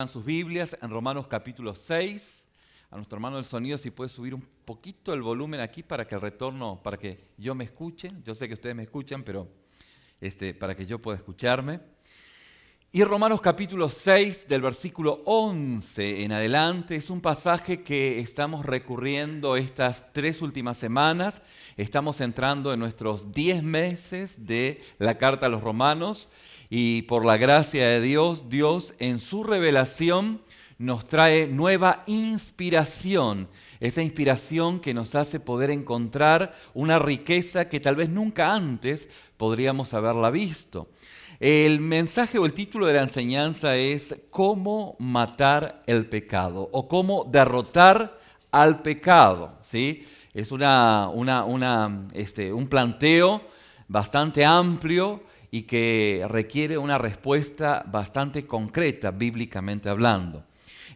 En sus Biblias, en Romanos capítulo 6, a nuestro hermano del sonido, si puede subir un poquito el volumen aquí para que el retorno, para que yo me escuche. Yo sé que ustedes me escuchan, pero para que yo pueda escucharme. Y Romanos capítulo 6, del versículo 11 en adelante, es un pasaje que estamos recurriendo estas 3 últimas semanas. Estamos entrando en nuestros 10 meses de la carta a los Romanos. Y por la gracia de Dios, Dios en su revelación nos trae nueva inspiración. Esa inspiración que nos hace poder encontrar una riqueza que tal vez nunca antes podríamos haberla visto. El mensaje o el título de la enseñanza es ¿Cómo matar el pecado? O ¿Cómo derrotar al pecado? ¿Sí? Es un planteo bastante amplio y que requiere una respuesta bastante concreta, bíblicamente hablando.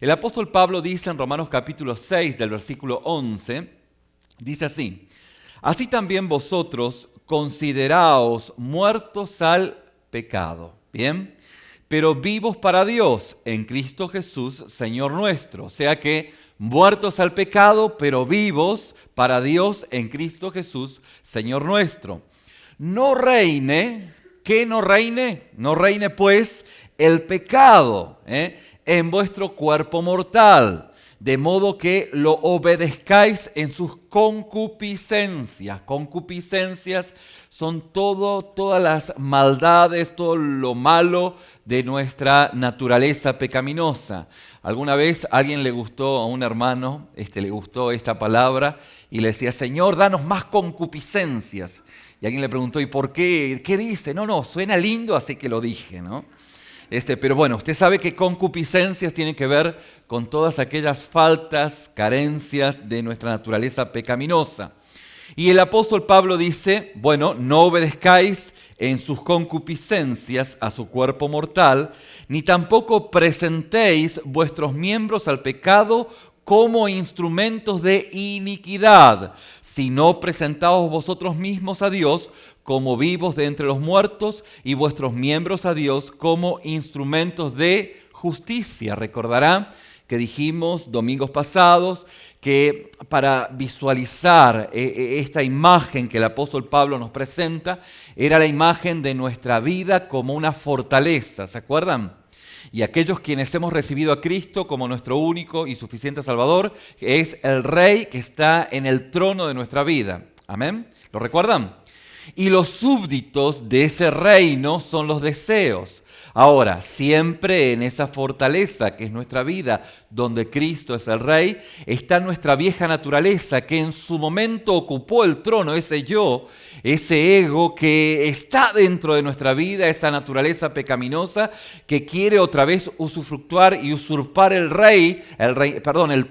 El apóstol Pablo dice en Romanos capítulo 6, del versículo 11, dice así: así también vosotros consideraos muertos al pecado, ¿bien? Pero vivos para Dios en Cristo Jesús, Señor nuestro. O sea que muertos al pecado, pero vivos para Dios en Cristo Jesús, Señor nuestro. No reine. ¿Qué no reine? No reine pues el pecado en vuestro cuerpo mortal, de modo que lo obedezcáis en sus concupiscencias. Concupiscencias son todas las maldades, todo lo malo de nuestra naturaleza pecaminosa. Alguna vez a alguien le gustó, a un hermano, le gustó esta palabra y le decía: Señor, danos más concupiscencias. Y alguien le preguntó: ¿y por qué? ¿Qué dice? No, suena lindo, así que lo dije, ¿no? Pero bueno, usted sabe que concupiscencias tienen que ver con todas aquellas faltas, carencias de nuestra naturaleza pecaminosa. Y el apóstol Pablo dice, bueno, no obedezcáis en sus concupiscencias a su cuerpo mortal, ni tampoco presentéis vuestros miembros al pecado como instrumentos de iniquidad, sino presentaos vosotros mismos a Dios como vivos de entre los muertos y vuestros miembros a Dios como instrumentos de justicia. Recordarán que dijimos domingos pasados que para visualizar esta imagen que el apóstol Pablo nos presenta, era la imagen de nuestra vida como una fortaleza, ¿se acuerdan? Y aquellos quienes hemos recibido a Cristo como nuestro único y suficiente Salvador, es el Rey que está en el trono de nuestra vida. ¿Amén? ¿Lo recuerdan? Y los súbditos de ese reino son los deseos. Ahora, siempre en esa fortaleza que es nuestra vida, donde Cristo es el Rey, está nuestra vieja naturaleza que en su momento ocupó el trono, ese yo, ese ego que está dentro de nuestra vida, esa naturaleza pecaminosa que quiere otra vez usufructuar y usurpar el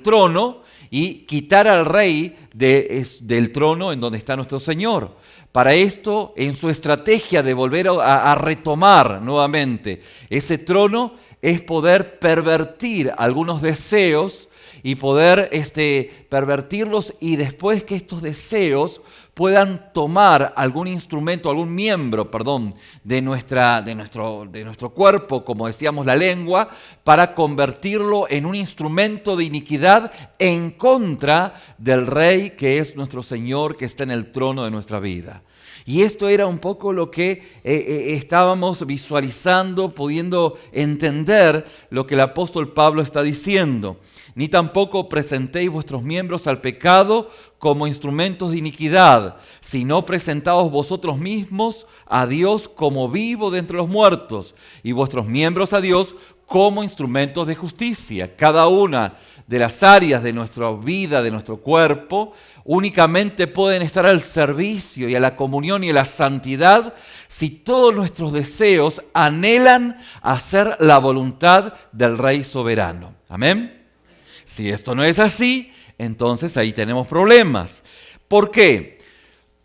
trono y quitar al Rey del trono en donde está nuestro Señor. Para esto, en su estrategia de volver a retomar nuevamente ese trono, es poder pervertir algunos deseos y poder pervertirlos, y después que estos deseos puedan tomar algún instrumento, algún miembro, de nuestro cuerpo, como decíamos la lengua, para convertirlo en un instrumento de iniquidad en contra del Rey que es nuestro Señor, que está en el trono de nuestra vida. Y esto era un poco lo que estábamos visualizando, pudiendo entender lo que el apóstol Pablo está diciendo. Ni tampoco presentéis vuestros miembros al pecado como instrumentos de iniquidad, sino presentaos vosotros mismos a Dios como vivo de entre los muertos, y vuestros miembros a Dios como instrumentos de justicia. Cada una de las áreas de nuestra vida, de nuestro cuerpo, únicamente pueden estar al servicio y a la comunión y a la santidad si todos nuestros deseos anhelan hacer la voluntad del Rey soberano. ¿Amén? Si esto no es así, entonces ahí tenemos problemas. ¿Por qué?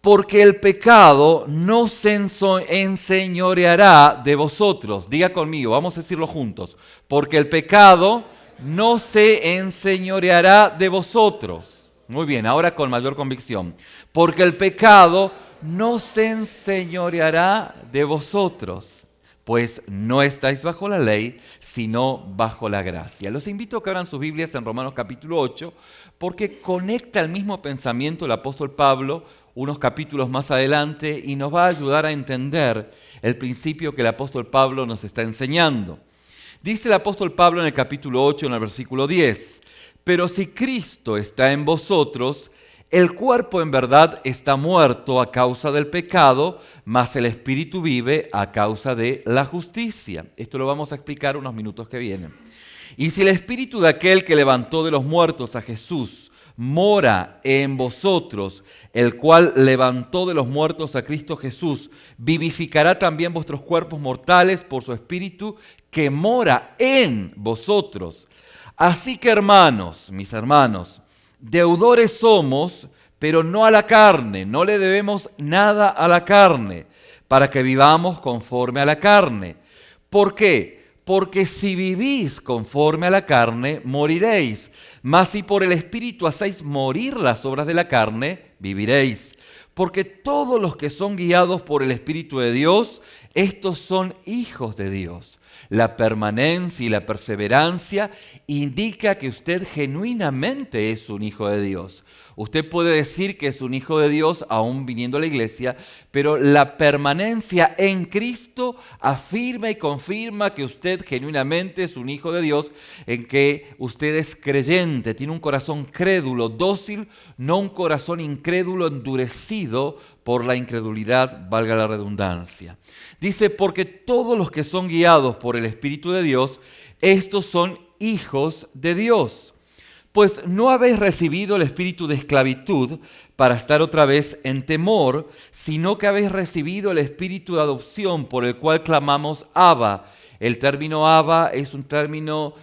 Porque el pecado no se enseñoreará de vosotros. Diga conmigo, vamos a decirlo juntos. Porque el pecado no se enseñoreará de vosotros. Muy bien, ahora con mayor convicción. Porque el pecado no se enseñoreará de vosotros. pues no estáis bajo la ley, sino bajo la gracia. Los invito a que abran sus Biblias en Romanos capítulo 8, porque conecta el mismo pensamiento el apóstol Pablo unos capítulos más adelante y nos va a ayudar a entender el principio que el apóstol Pablo nos está enseñando. Dice el apóstol Pablo en el capítulo 8, en el versículo 10, pero si Cristo está en vosotros, el cuerpo en verdad está muerto a causa del pecado, mas el espíritu vive a causa de la justicia. Esto lo vamos a explicar unos minutos que vienen. Y si el espíritu de aquel que levantó de los muertos a Jesús mora en vosotros, el cual levantó de los muertos a Cristo Jesús, vivificará también vuestros cuerpos mortales por su espíritu que mora en vosotros. Así que hermanos, mis hermanos, deudores somos, pero no a la carne, no le debemos nada a la carne, para que vivamos conforme a la carne. ¿Por qué? Porque si vivís conforme a la carne, moriréis. Mas si por el Espíritu hacéis morir las obras de la carne, viviréis. Porque todos los que son guiados por el Espíritu de Dios, estos son hijos de Dios. La permanencia y la perseverancia indica que usted genuinamente es un hijo de Dios. Usted puede decir que es un hijo de Dios aún viniendo a la iglesia, pero la permanencia en Cristo afirma y confirma que usted genuinamente es un hijo de Dios, en que usted es creyente, tiene un corazón crédulo, dócil, no un corazón incrédulo endurecido por la incredulidad, valga la redundancia. Dice, porque todos los que son guiados por el Espíritu de Dios, estos son hijos de Dios. Pues no habéis recibido el espíritu de esclavitud para estar otra vez en temor, sino que habéis recibido el espíritu de adopción por el cual clamamos Abba. El término Abba es un término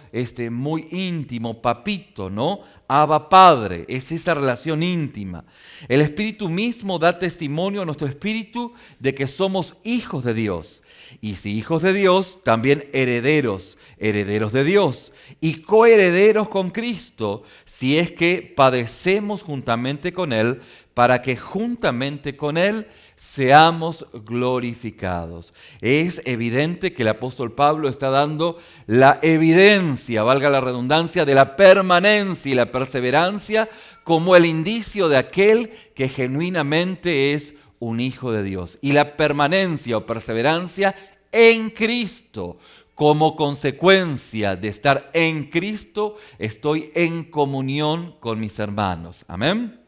muy íntimo, papito, ¿no? Abba Padre, es esa relación íntima. El Espíritu mismo da testimonio a nuestro espíritu de que somos hijos de Dios. Y si hijos de Dios, también herederos, herederos de Dios y coherederos con Cristo, si es que padecemos juntamente con Él, para que juntamente con Él seamos glorificados. Es evidente que el apóstol Pablo está dando la evidencia, valga la redundancia, de la permanencia y la perseverancia como el indicio de aquel que genuinamente es un hijo de Dios. Y la permanencia o perseverancia en Cristo. Como consecuencia de estar en Cristo, estoy en comunión con mis hermanos. Amén.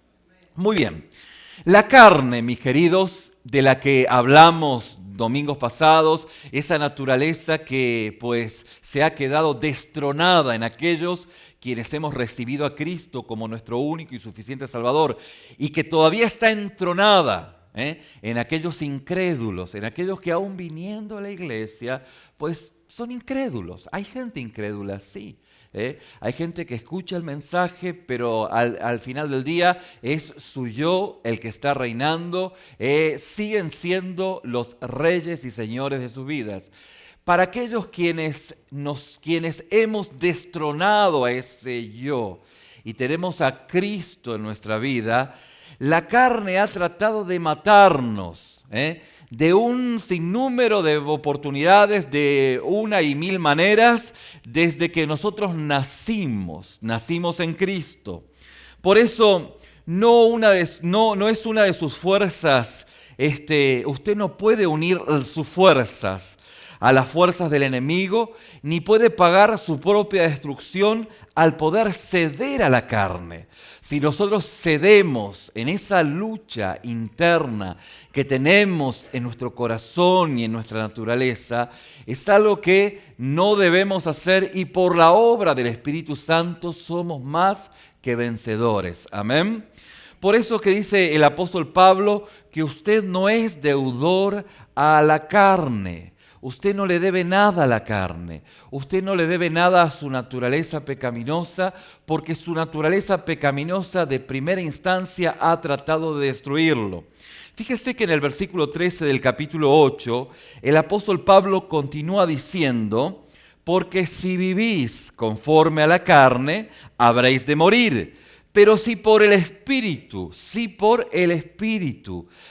Muy bien. La carne, mis queridos, de la que hablamos domingos pasados, esa naturaleza que pues se ha quedado destronada en aquellos quienes hemos recibido a Cristo como nuestro único y suficiente Salvador y que todavía está entronada en aquellos incrédulos, en aquellos que aún viniendo a la iglesia, pues son incrédulos. Hay gente incrédula, sí. Hay gente que escucha el mensaje, pero al final del día es su yo el que está reinando. Siguen siendo los reyes y señores de sus vidas. Para aquellos quienes hemos destronado a ese yo y tenemos a Cristo en nuestra vida, la carne ha tratado de matarnos, de un sinnúmero de oportunidades, de una y mil maneras, desde que nosotros nacimos en Cristo. Por eso no es una de sus fuerzas, usted no puede unir sus fuerzas a las fuerzas del enemigo, ni puede pagar su propia destrucción al poder ceder a la carne. Si nosotros cedemos en esa lucha interna que tenemos en nuestro corazón y en nuestra naturaleza, es algo que no debemos hacer y por la obra del Espíritu Santo somos más que vencedores. Amén. Por eso que dice el apóstol Pablo que usted no es deudor a la carne. Usted no le debe nada a la carne, usted no le debe nada a su naturaleza pecaminosa, porque su naturaleza pecaminosa de primera instancia ha tratado de destruirlo. Fíjese que en el versículo 13 del capítulo 8, el apóstol Pablo continúa diciendo, porque si vivís conforme a la carne, habréis de morir. Pero si por el Espíritu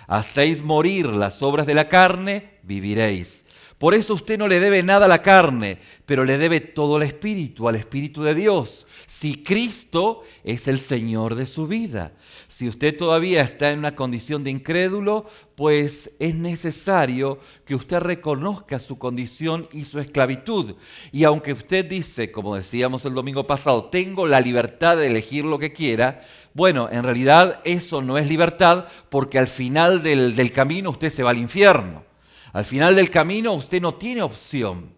hacéis morir las obras de la carne, viviréis. Por eso usted no le debe nada a la carne, pero le debe todo al Espíritu de Dios. Si Cristo es el Señor de su vida. Si usted todavía está en una condición de incrédulo, pues es necesario que usted reconozca su condición y su esclavitud. Y aunque usted dice, como decíamos el domingo pasado, tengo la libertad de elegir lo que quiera, bueno, en realidad eso no es libertad, porque al final del camino usted se va al infierno. Al final del camino usted no tiene opción.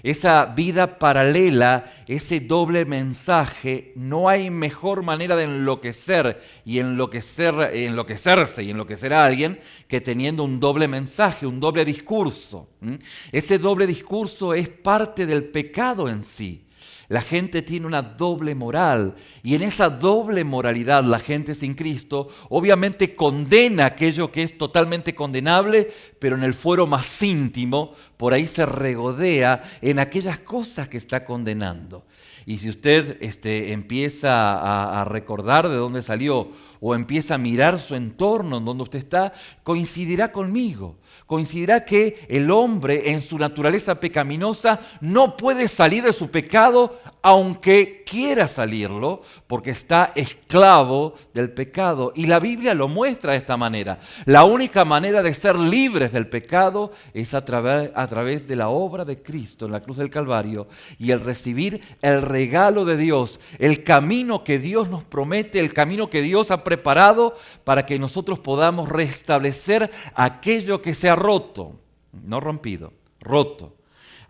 Esa vida paralela, ese doble mensaje, no hay mejor manera de enloquecer y enloquecerse y enloquecer a alguien que teniendo un doble mensaje, un doble discurso. Ese doble discurso es parte del pecado en sí. La gente tiene una doble moral y en esa doble moralidad la gente sin Cristo obviamente condena aquello que es totalmente condenable, pero en el fuero más íntimo por ahí se regodea en aquellas cosas que está condenando. Y si usted empieza a recordar de dónde salió o empieza a mirar su entorno en donde usted está, coincidirá conmigo. Coincidirá que el hombre en su naturaleza pecaminosa no puede salir de su pecado aunque quiera salirlo, porque está esclavo del pecado. Y la Biblia lo muestra de esta manera. La única manera de ser libres del pecado es a través de la obra de Cristo en la cruz del Calvario y el recibir el regalo de Dios, el camino que Dios nos promete, el camino que Dios ha preparado para que nosotros podamos restablecer aquello que se ha roto, no rompido, roto.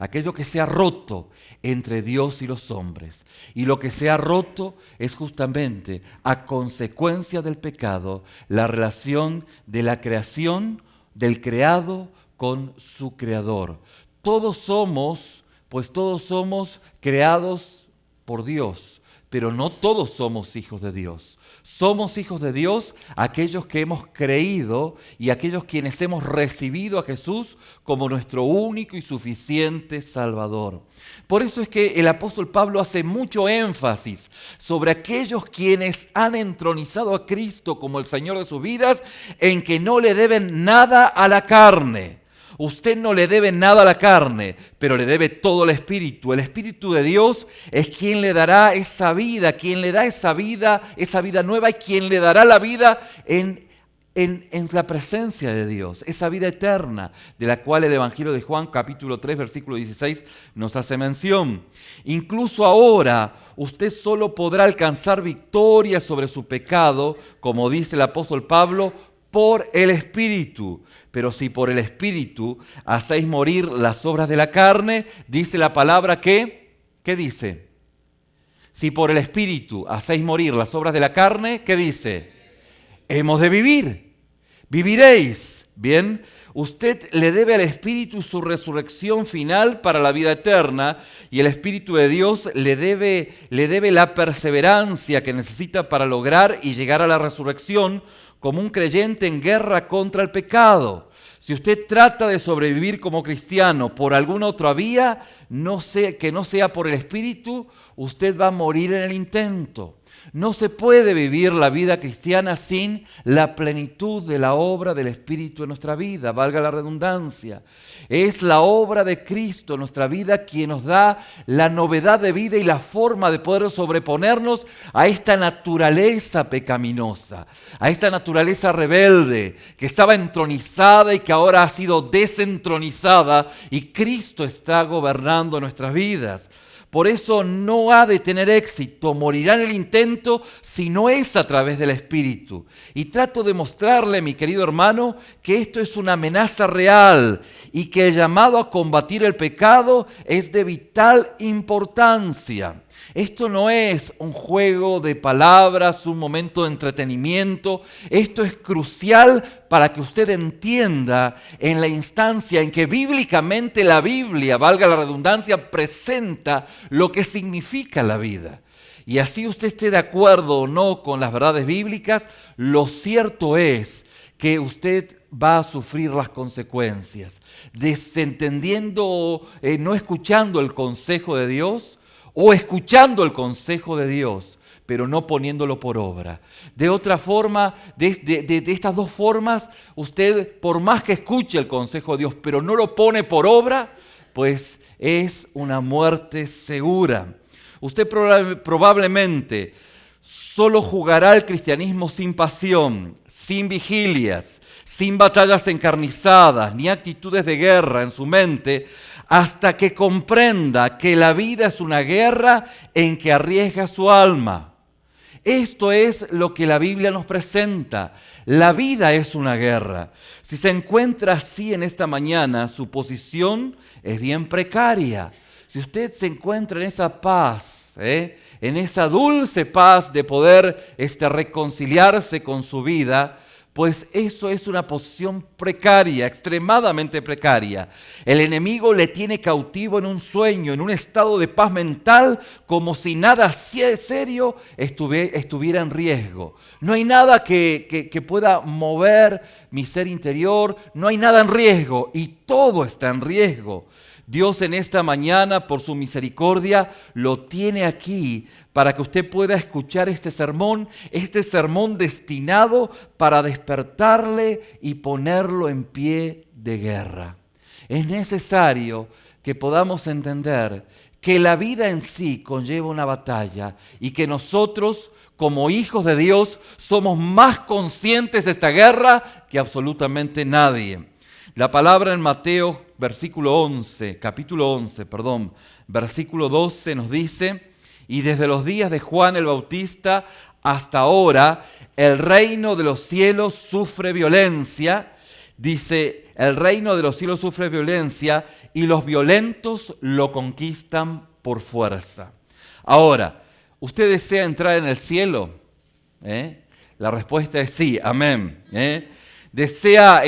Aquello que se ha roto entre Dios y los hombres. Y lo que se ha roto es justamente, a consecuencia del pecado, la relación de la creación, del creado con su creador. Todos somos creados por Dios, pero no todos somos hijos de Dios. Somos hijos de Dios aquellos que hemos creído y aquellos quienes hemos recibido a Jesús como nuestro único y suficiente Salvador. Por eso es que el apóstol Pablo hace mucho énfasis sobre aquellos quienes han entronizado a Cristo como el Señor de sus vidas, en que no le deben nada a la carne. Usted no le debe nada a la carne, pero le debe todo al Espíritu. El Espíritu de Dios es quien le dará esa vida, quien le da esa vida nueva y quien le dará la vida en la presencia de Dios, esa vida eterna de la cual el Evangelio de Juan, capítulo 3, versículo 16, nos hace mención. Incluso ahora, usted solo podrá alcanzar victoria sobre su pecado, como dice el apóstol Pablo, por el Espíritu. Pero si por el Espíritu hacéis morir las obras de la carne, dice la palabra que, ¿qué dice? Si por el Espíritu hacéis morir las obras de la carne, ¿qué dice? Hemos de vivir, viviréis. Bien, usted le debe al Espíritu su resurrección final para la vida eterna y el Espíritu de Dios le debe la perseverancia que necesita para lograr y llegar a la resurrección como un creyente en guerra contra el pecado. Si usted trata de sobrevivir como cristiano por alguna otra vía, que no sea por el Espíritu, usted va a morir en el intento. No se puede vivir la vida cristiana sin la plenitud de la obra del Espíritu en nuestra vida, valga la redundancia. Es la obra de Cristo en nuestra vida quien nos da la novedad de vida y la forma de poder sobreponernos a esta naturaleza pecaminosa, a esta naturaleza rebelde que estaba entronizada y que ahora ha sido desentronizada y Cristo está gobernando nuestras vidas. Por eso no ha de tener éxito, morirá en el intento si no es a través del Espíritu. Y trato de mostrarle, mi querido hermano, que esto es una amenaza real y que el llamado a combatir el pecado es de vital importancia. Esto no es un juego de palabras, un momento de entretenimiento. Esto es crucial para que usted entienda en la instancia en que bíblicamente la Biblia, valga la redundancia, presenta lo que significa la vida. Y así usted esté de acuerdo o no con las verdades bíblicas, lo cierto es que usted va a sufrir las consecuencias, desentendiendo o no escuchando el consejo de Dios, o escuchando el consejo de Dios, pero no poniéndolo por obra. De otra forma, de estas dos formas, usted, por más que escuche el consejo de Dios, pero no lo pone por obra, pues es una muerte segura. Usted probablemente solo jugará el cristianismo sin pasión, sin vigilias, sin batallas encarnizadas, ni actitudes de guerra en su mente, hasta que comprenda que la vida es una guerra en que arriesga su alma. Esto es lo que la Biblia nos presenta. La vida es una guerra. Si se encuentra así en esta mañana, su posición es bien precaria. Si usted se encuentra en esa paz, en esa dulce paz de poder reconciliarse con su vida, pues eso es una posición precaria, extremadamente precaria. El enemigo le tiene cautivo en un sueño, en un estado de paz mental, como si nada serio estuviera en riesgo. No hay nada que pueda mover mi ser interior, no hay nada en riesgo y todo está en riesgo. Dios en esta mañana, por su misericordia, lo tiene aquí para que usted pueda escuchar este sermón destinado para despertarle y ponerlo en pie de guerra. Es necesario que podamos entender que la vida en sí conlleva una batalla y que nosotros, como hijos de Dios, somos más conscientes de esta guerra que absolutamente nadie. La palabra en Mateo capítulo 11, versículo 12 nos dice: y desde los días de Juan el Bautista hasta ahora, el reino de los cielos sufre violencia. Dice, el reino de los cielos sufre violencia y los violentos lo conquistan por fuerza. Ahora, ¿usted desea entrar en el cielo? La respuesta es sí, amén. ¿Desea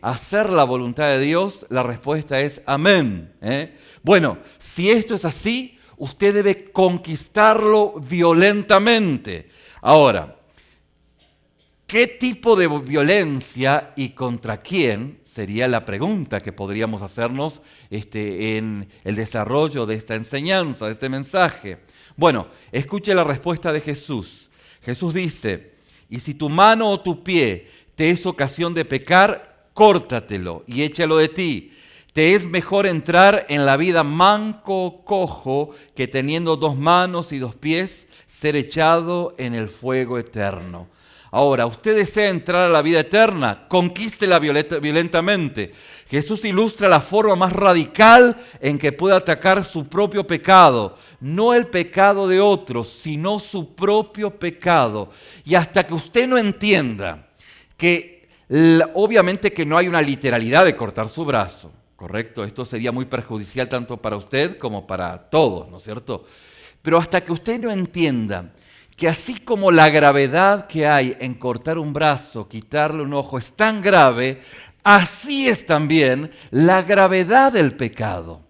hacer la voluntad de Dios? La respuesta es amén. Bueno, si esto es así, usted debe conquistarlo violentamente. Ahora, ¿qué tipo de violencia y contra quién? Sería la pregunta que podríamos hacernos en el desarrollo de esta enseñanza, de este mensaje. Bueno, escuche la respuesta de Jesús. Jesús dice, y si tu mano o tu pie te es ocasión de pecar, córtatelo y échalo de ti. Te es mejor entrar en la vida manco o cojo que teniendo 2 manos y 2 pies ser echado en el fuego eterno. Ahora, ¿usted desea entrar a la vida eterna? Conquístela violentamente. Jesús ilustra la forma más radical en que puede atacar su propio pecado. No el pecado de otros, sino su propio pecado. Y hasta que usted no entienda que obviamente que no hay una literalidad de cortar su brazo, ¿correcto? Esto sería muy perjudicial tanto para usted como para todos, ¿no es cierto? Pero hasta que usted no entienda que así como la gravedad que hay en cortar un brazo, quitarle un ojo, es tan grave, así es también la gravedad del pecado.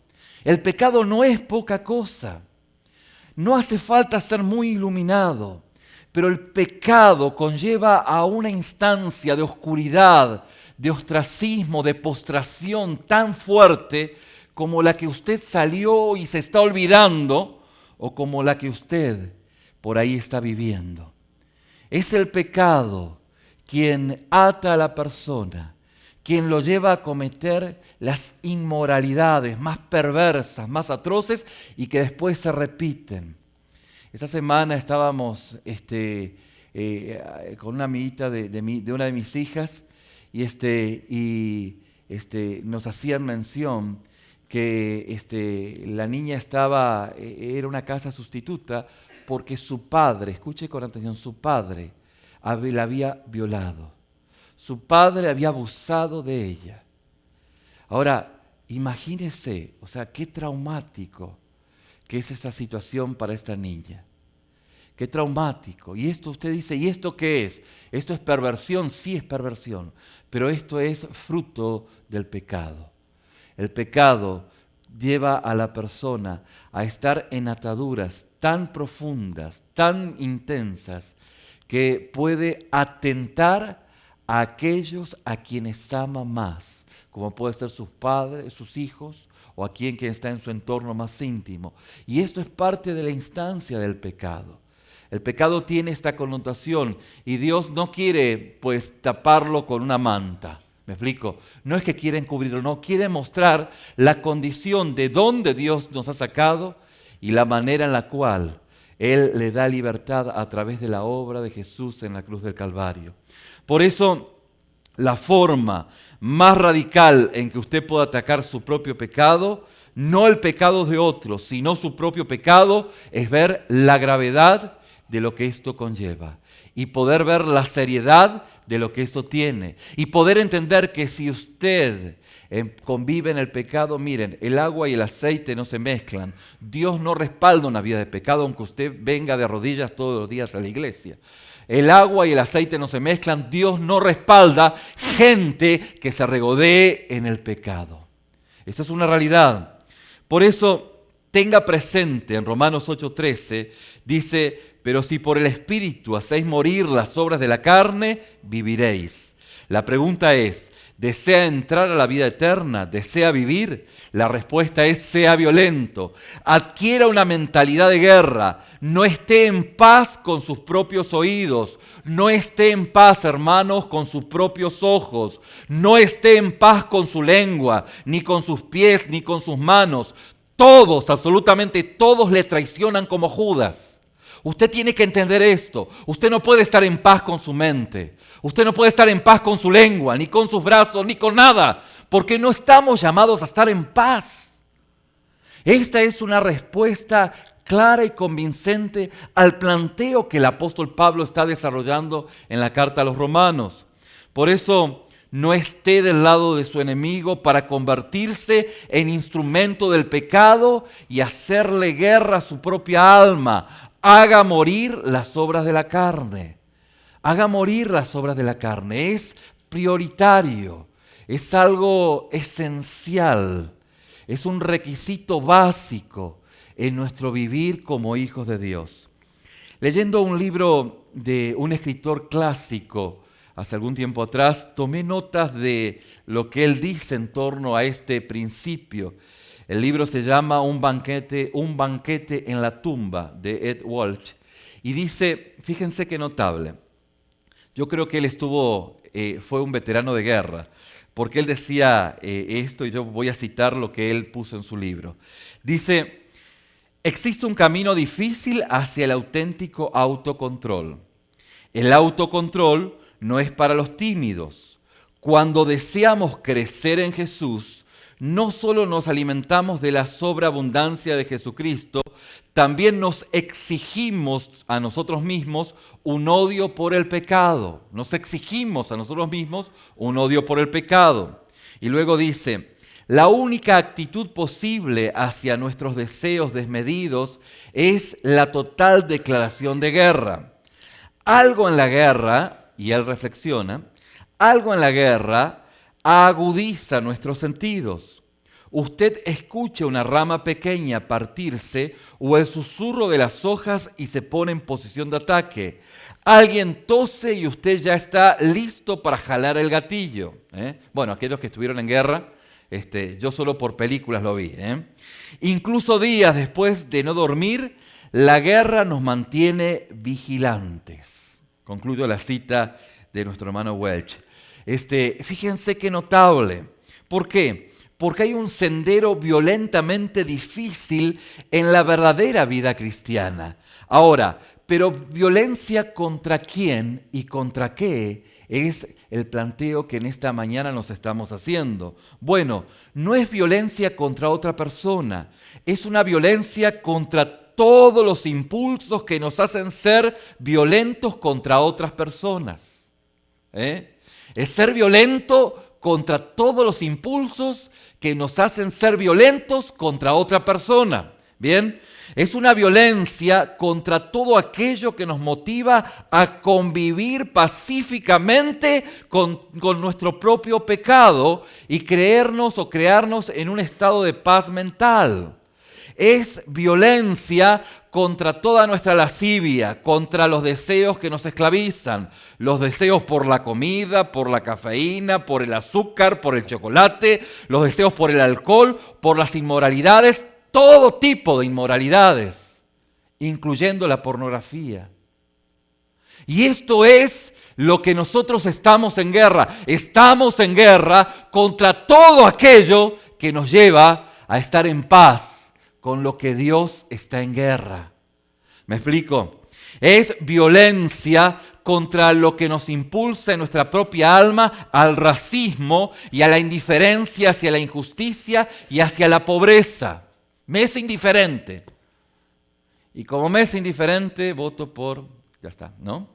El pecado no es poca cosa. No hace falta ser muy iluminado, pero el pecado conlleva a una instancia de oscuridad, de ostracismo, de postración tan fuerte como la que usted salió y se está olvidando, o como la que usted por ahí está viviendo. Es el pecado quien ata a la persona, quien lo lleva a cometer las inmoralidades más perversas, más atroces y que después se repiten. Esa semana estábamos con una amiguita de una de mis hijas y nos hacían mención que la niña era una casa sustituta porque su padre, escuche con atención, su padre la había violado. Su padre había abusado de ella. Ahora, imagínese, o sea, qué traumático que es esa situación para esta niña. Qué traumático. Y esto usted dice, ¿y esto qué es? ¿Esto es perversión? Sí es perversión, pero esto es fruto del pecado. El pecado lleva a la persona a estar en ataduras tan profundas, tan intensas, que puede atentar a aquellos a quienes ama más, como puede ser sus padres, sus hijos, o a quien está en su entorno más íntimo. Y esto es parte de la instancia del pecado. El pecado tiene esta connotación y Dios no quiere pues taparlo con una manta. ¿Me explico? No es que quiera encubrirlo, no, quiere mostrar la condición de dónde Dios nos ha sacado y la manera en la cual Él le da libertad a través de la obra de Jesús en la cruz del Calvario. Por eso, la forma más radical en que usted pueda atacar su propio pecado, no el pecado de otros, sino su propio pecado, es ver la gravedad de lo que esto conlleva y poder ver la seriedad de lo que esto tiene y poder entender que si usted convive en el pecado, miren, el agua y el aceite no se mezclan. Dios no respalda una vida de pecado aunque usted venga de rodillas todos los días a la iglesia. El agua y el aceite no se mezclan. Dios no respalda gente que se regodee en el pecado. Esto es una realidad. Por eso, tenga presente, en Romanos 8:13, dice, pero si por el Espíritu hacéis morir las obras de la carne, viviréis. La pregunta es, ¿desea entrar a la vida eterna? ¿Desea vivir? La respuesta es, sea violento. Adquiera una mentalidad de guerra. No esté en paz con sus propios oídos. No esté en paz, hermanos, con sus propios ojos. No esté en paz con su lengua, ni con sus pies, ni con sus manos. Todos, absolutamente todos le traicionan como Judas. Usted tiene que entender esto. Usted no puede estar en paz con su mente. Usted no puede estar en paz con su lengua, ni con sus brazos, ni con nada. Porque no estamos llamados a estar en paz. Esta es una respuesta clara y convincente al planteo que el apóstol Pablo está desarrollando en la carta a los Romanos. Por eso, no esté del lado de su enemigo para convertirse en instrumento del pecado y hacerle guerra a su propia alma. Haga morir las obras de la carne. Haga morir las obras de la carne. Es prioritario. Es algo esencial. Es un requisito básico en nuestro vivir como hijos de Dios. Leyendo un libro de un escritor clásico, hace algún tiempo atrás, tomé notas de lo que él dice en torno a este principio. El libro se llama Un banquete en la tumba, de Ed Welch. Y dice, fíjense qué notable, yo creo que él fue un veterano de guerra, porque él decía esto, y yo voy a citar lo que él puso en su libro. Dice, existe un camino difícil hacia el auténtico autocontrol. El autocontrol no es para los tímidos. Cuando deseamos crecer en Jesús, no solo nos alimentamos de la sobreabundancia de Jesucristo, también nos exigimos a nosotros mismos un odio por el pecado. Nos exigimos a nosotros mismos un odio por el pecado. Y luego dice, la única actitud posible hacia nuestros deseos desmedidos es la total declaración de guerra. Algo en la guerra, y él reflexiona, algo en la guerra agudiza nuestros sentidos. Usted escucha una rama pequeña partirse o el susurro de las hojas y se pone en posición de ataque. Alguien tose y usted ya está listo para jalar el gatillo. Bueno, aquellos que estuvieron en guerra, yo solo por películas lo vi. Incluso días después de no dormir, la guerra nos mantiene vigilantes. Concluyo la cita de nuestro hermano Welch. Fíjense qué notable. ¿Por qué? Porque hay un sendero violentamente difícil en la verdadera vida cristiana. Ahora, pero violencia contra quién y contra qué es el planteo que en esta mañana nos estamos haciendo. Bueno, no es violencia contra otra persona, es una violencia contra todos los impulsos que nos hacen ser violentos contra otras personas. Es ser violento contra todos los impulsos que nos hacen ser violentos contra otra persona. Bien, es una violencia contra todo aquello que nos motiva a convivir pacíficamente con nuestro propio pecado y creernos o crearnos en un estado de paz mental. Es violencia contra toda nuestra lascivia, contra los deseos que nos esclavizan, los deseos por la comida, por la cafeína, por el azúcar, por el chocolate, los deseos por el alcohol, por las inmoralidades, todo tipo de inmoralidades, incluyendo la pornografía. Y esto es lo que nosotros estamos en guerra. Estamos en guerra contra todo aquello que nos lleva a estar en paz con lo que Dios está en guerra. ¿Me explico? Es violencia contra lo que nos impulsa en nuestra propia alma al racismo y a la indiferencia hacia la injusticia y hacia la pobreza. Me es indiferente. Y como me es indiferente, voto por... Ya está, ¿no?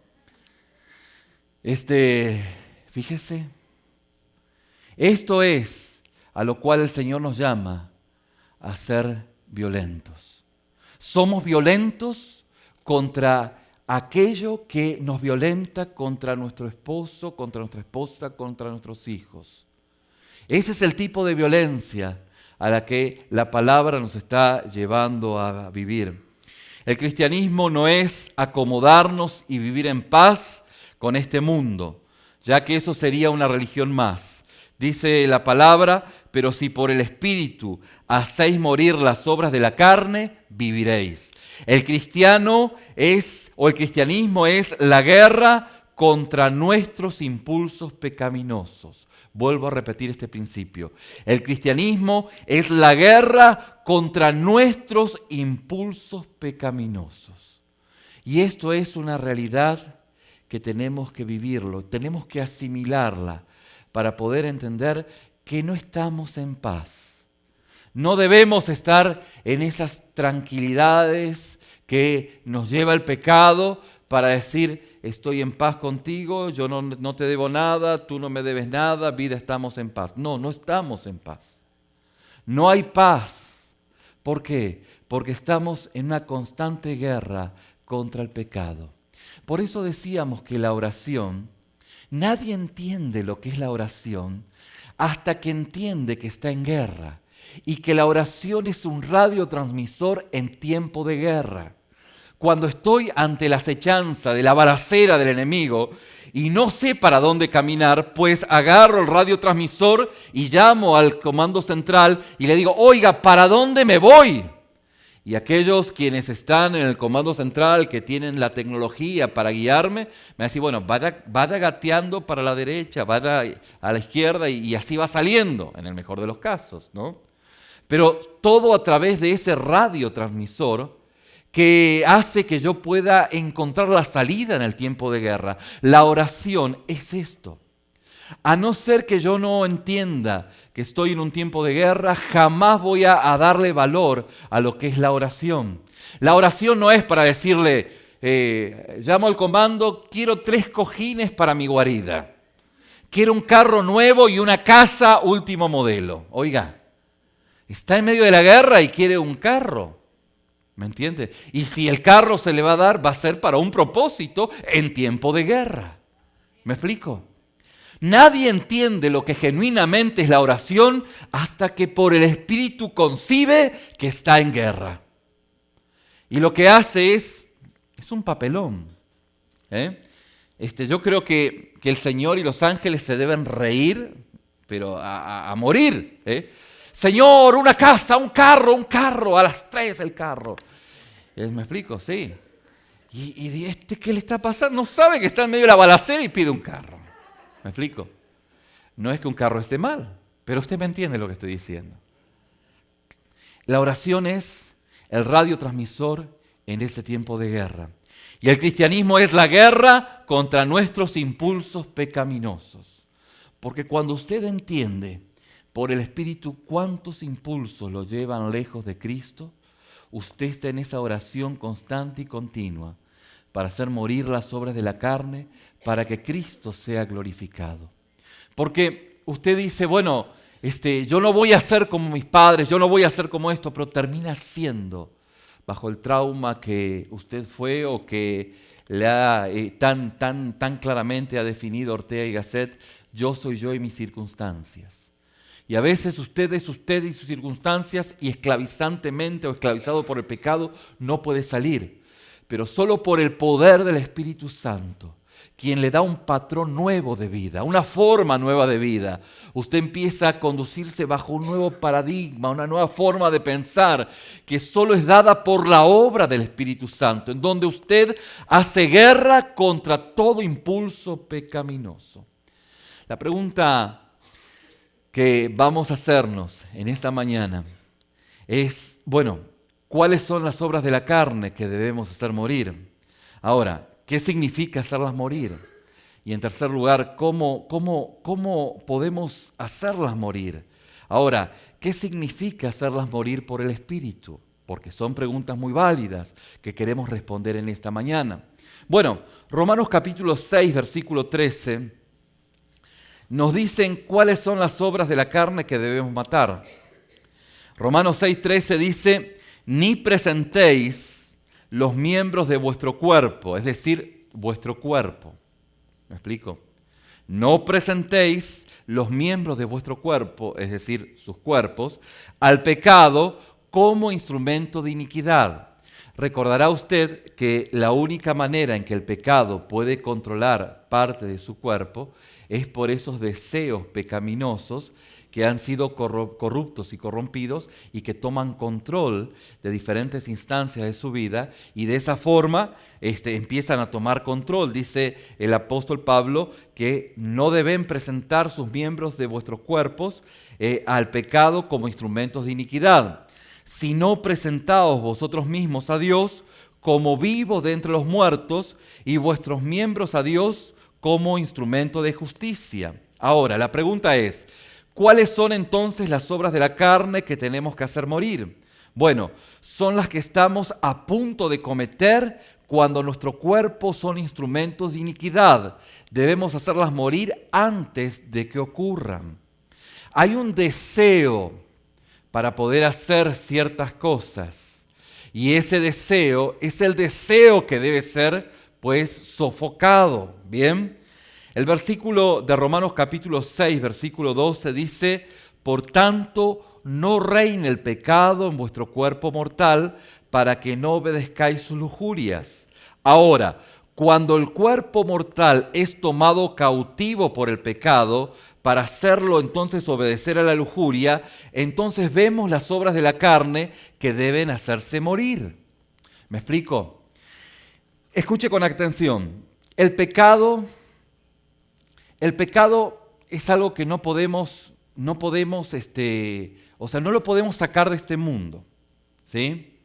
Fíjese, esto es a lo cual el Señor nos llama a ser violentos. Somos violentos contra aquello que nos violenta contra nuestro esposo, contra nuestra esposa, contra nuestros hijos. Ese es el tipo de violencia a la que la palabra nos está llevando a vivir. El cristianismo no es acomodarnos y vivir en paz con este mundo, ya que eso sería una religión más. Dice la palabra, pero si por el Espíritu hacéis morir las obras de la carne, viviréis. El cristianismo es la guerra contra nuestros impulsos pecaminosos. Vuelvo a repetir este principio. El cristianismo es la guerra contra nuestros impulsos pecaminosos. Y esto es una realidad que tenemos que vivirlo, tenemos que asimilarla para poder entender que no estamos en paz. No debemos estar en esas tranquilidades que nos lleva el pecado para decir, estoy en paz contigo, yo no te debo nada, tú no me debes nada, vida, estamos en paz. No, no estamos en paz. No hay paz. ¿Por qué? Porque estamos en una constante guerra contra el pecado. Por eso decíamos que la oración, nadie entiende lo que es la oración hasta que entiende que está en guerra y que la oración es un radiotransmisor en tiempo de guerra. Cuando estoy ante la acechanza de la balacera del enemigo y no sé para dónde caminar, pues agarro el radiotransmisor y llamo al comando central y le digo, oiga, ¿para dónde me voy? Y aquellos quienes están en el comando central, que tienen la tecnología para guiarme, me dicen, bueno, vaya gateando para la derecha, vaya a la izquierda y así va saliendo, en el mejor de los casos, ¿no? Pero todo a través de ese radiotransmisor que hace que yo pueda encontrar la salida en el tiempo de guerra. La oración es esto. A no ser que yo no entienda que estoy en un tiempo de guerra, jamás voy a darle valor a lo que es la oración. La oración no es para decirle, llamo al comando, quiero 3 cojines para mi guarida. Quiero un carro nuevo y una casa último modelo. Oiga, está en medio de la guerra y quiere un carro. ¿Me entiende? Y si el carro se le va a dar, va a ser para un propósito en tiempo de guerra. ¿Me explico? Nadie entiende lo que genuinamente es la oración hasta que por el Espíritu concibe que está en guerra. Y lo que hace es un papelón. Yo creo que el Señor y los ángeles se deben reír, pero a morir. Señor, una casa, un carro, a las 3 el carro. ¿Me explico? Sí. ¿Y qué le está pasando? No sabe que está en medio de la balacera y pide un carro. ¿Me explico? No es que un carro esté mal, pero usted me entiende lo que estoy diciendo. La oración es el radiotransmisor en ese tiempo de guerra. Y el cristianismo es la guerra contra nuestros impulsos pecaminosos. Porque cuando usted entiende por el Espíritu cuántos impulsos lo llevan lejos de Cristo, usted está en esa oración constante y continua para hacer morir las obras de la carne, para que Cristo sea glorificado. Porque usted dice, bueno, yo no voy a ser como mis padres, yo no voy a ser como esto, pero termina siendo bajo el trauma que usted fue o que le ha, tan claramente ha definido Ortega y Gasset, yo soy yo y mis circunstancias. Y a veces usted es usted y sus circunstancias y esclavizantemente o esclavizado por el pecado no puede salir. Pero solo por el poder del Espíritu Santo quien le da un patrón nuevo de vida, una forma nueva de vida. Usted empieza a conducirse bajo un nuevo paradigma, una nueva forma de pensar que solo es dada por la obra del Espíritu Santo, en donde usted hace guerra contra todo impulso pecaminoso. La pregunta que vamos a hacernos en esta mañana es, ¿cuáles son las obras de la carne que debemos hacer morir? Ahora, ¿qué significa hacerlas morir? Y en tercer lugar, ¿cómo podemos hacerlas morir? Ahora, ¿qué significa hacerlas morir por el Espíritu? Porque son preguntas muy válidas que queremos responder en esta mañana. Romanos capítulo 6, versículo 13, nos dicen cuáles son las obras de la carne que debemos matar. Romanos 6, 13 dice, ni presentéis los miembros de vuestro cuerpo, es decir, vuestro cuerpo. ¿Me explico? No presentéis los miembros de vuestro cuerpo, es decir, sus cuerpos, al pecado como instrumento de iniquidad. Recordará usted que la única manera en que el pecado puede controlar parte de su cuerpo es por esos deseos pecaminosos que han sido corruptos y corrompidos y que toman control de diferentes instancias de su vida y de esa forma empiezan a tomar control. Dice el apóstol Pablo que no deben presentar sus miembros de vuestros cuerpos al pecado como instrumentos de iniquidad, sino presentaos vosotros mismos a Dios como vivos de entre los muertos y vuestros miembros a Dios como instrumento de justicia. Ahora, la pregunta es, ¿cuáles son entonces las obras de la carne que tenemos que hacer morir? Son las que estamos a punto de cometer cuando nuestro cuerpo son instrumentos de iniquidad. Debemos hacerlas morir antes de que ocurran. Hay un deseo para poder hacer ciertas cosas y ese deseo es el deseo que debe ser sofocado. Bien, el versículo de Romanos capítulo 6, versículo 12 dice, por tanto, no reine el pecado en vuestro cuerpo mortal para que no obedezcáis sus lujurias. Ahora, cuando el cuerpo mortal es tomado cautivo por el pecado, para hacerlo entonces obedecer a la lujuria, entonces vemos las obras de la carne que deben hacerse morir. ¿Me explico? Escuche con atención. El pecado es algo que no lo podemos sacar de este mundo, ¿sí?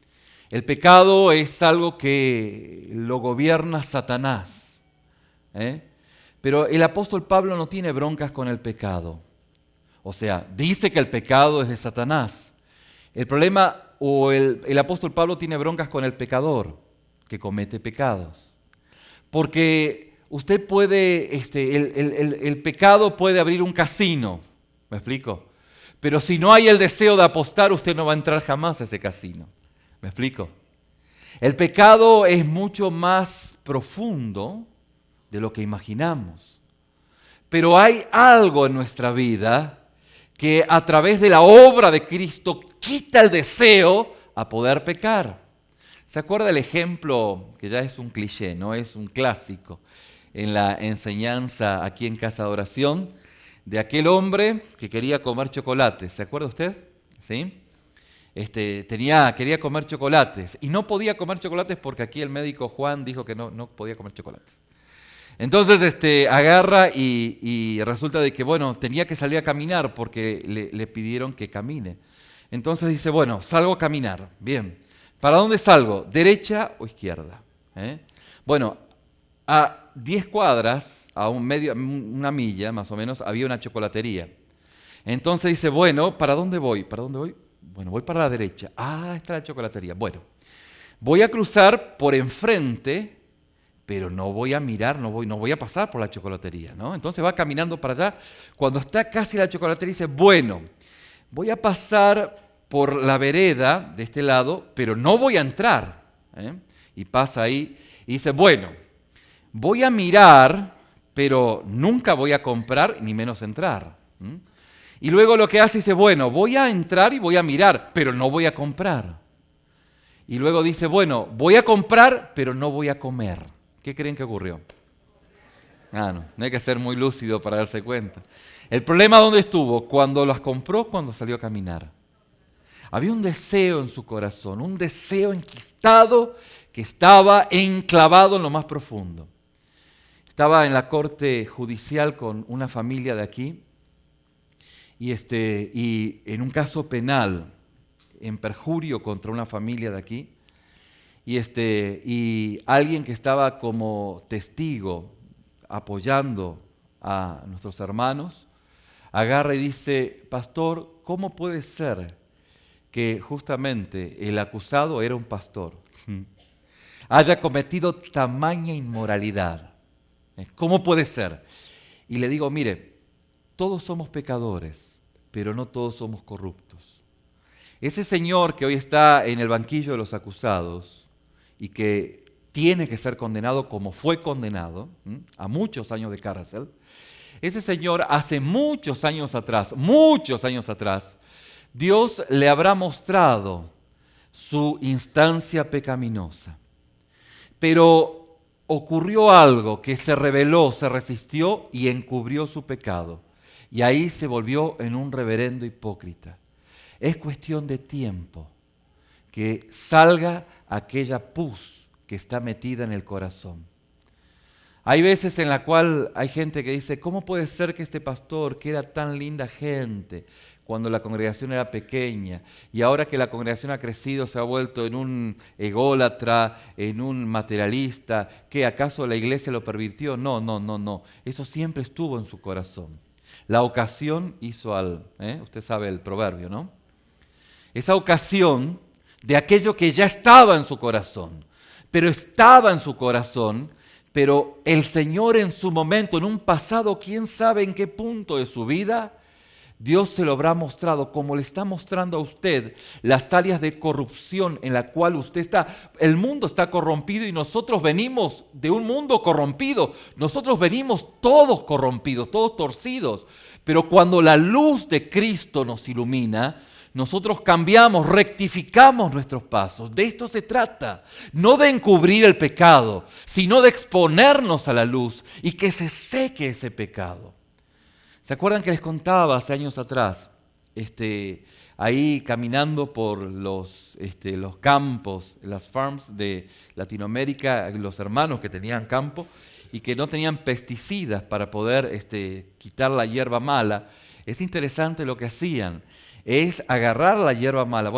El pecado es algo que lo gobierna Satanás, Pero el apóstol Pablo no tiene broncas con el pecado. O sea, dice que el pecado es de Satanás. El problema, el apóstol Pablo tiene broncas con el pecador que comete pecados. Porque usted puede, el pecado puede abrir un casino, ¿me explico? Pero si no hay el deseo de apostar, usted no va a entrar jamás a ese casino, ¿me explico? El pecado es mucho más profundo de lo que imaginamos. Pero hay algo en nuestra vida que a través de la obra de Cristo quita el deseo a poder pecar. ¿Se acuerda el ejemplo, que ya es un cliché, no es un clásico, en la enseñanza aquí en Casa de Oración, de aquel hombre que quería comer chocolates? ¿Se acuerda usted? ¿Sí? Quería comer chocolates y no podía comer chocolates porque aquí el médico Juan dijo que no podía comer chocolates. Entonces agarra y resulta de que, tenía que salir a caminar porque le pidieron que camine. Entonces dice, salgo a caminar. Bien, ¿para dónde salgo? ¿Derecha o izquierda? A 10 cuadras, a una milla más o menos, había una chocolatería. Entonces dice, ¿para dónde voy? ¿Para dónde voy? Voy para la derecha. Ah, está la chocolatería. Voy a cruzar por enfrente, pero no voy a mirar, no voy a pasar por la chocolatería, ¿no? Entonces va caminando para allá. Cuando está casi la chocolatería dice, voy a pasar por la vereda de este lado, pero no voy a entrar. Y pasa ahí y dice, voy a mirar, pero nunca voy a comprar, ni menos entrar. Y luego lo que hace dice, voy a entrar y voy a mirar, pero no voy a comprar. Y luego dice, voy a comprar, pero no voy a comer. ¿Qué creen que ocurrió? No hay que ser muy lúcido para darse cuenta. El problema, ¿dónde estuvo? Cuando las compró, cuando salió a caminar. Había un deseo en su corazón, un deseo enquistado que estaba enclavado en lo más profundo. Estaba en la corte judicial con una familia de aquí y en un caso penal, en perjurio contra una familia de aquí, y alguien que estaba como testigo apoyando a nuestros hermanos, agarra y dice: pastor, ¿cómo puede ser que justamente el acusado era un pastor haya cometido tamaña inmoralidad? ¿Cómo puede ser? Y le digo: mire, todos somos pecadores, pero no todos somos corruptos. Ese señor que hoy está en el banquillo de los acusados y que tiene que ser condenado como fue condenado, a muchos años de cárcel, ese señor hace muchos años atrás, Dios le habrá mostrado su instancia pecaminosa. Pero ocurrió algo que se rebeló, se resistió y encubrió su pecado. Y ahí se volvió en un reverendo hipócrita. Es cuestión de tiempo que salga aquella pus que está metida en el corazón. Hay veces en la cual hay gente que dice: ¿cómo puede ser que este pastor, que era tan linda gente cuando la congregación era pequeña, y ahora que la congregación ha crecido se ha vuelto en un ególatra, en un materialista, que acaso la iglesia lo pervirtió? No. Eso siempre estuvo en su corazón. La ocasión hizo usted sabe el proverbio, ¿no? Esa ocasión de aquello que ya estaba en su corazón, pero el Señor en su momento, en un pasado, quién sabe en qué punto de su vida, Dios se lo habrá mostrado, como le está mostrando a usted las áreas de corrupción en la cual usted está. El mundo está corrompido y nosotros venimos de un mundo corrompido. Nosotros venimos todos corrompidos, todos torcidos. Pero cuando la luz de Cristo nos ilumina, nosotros cambiamos, rectificamos nuestros pasos. De esto se trata. No de encubrir el pecado, sino de exponernos a la luz y que se seque ese pecado. ¿Se acuerdan que les contaba hace años atrás? Ahí caminando por los campos, las farms de Latinoamérica, los hermanos que tenían campo y que no tenían pesticidas para poder quitar la hierba mala. Es interesante lo que hacían. Es agarrar la hierba mala,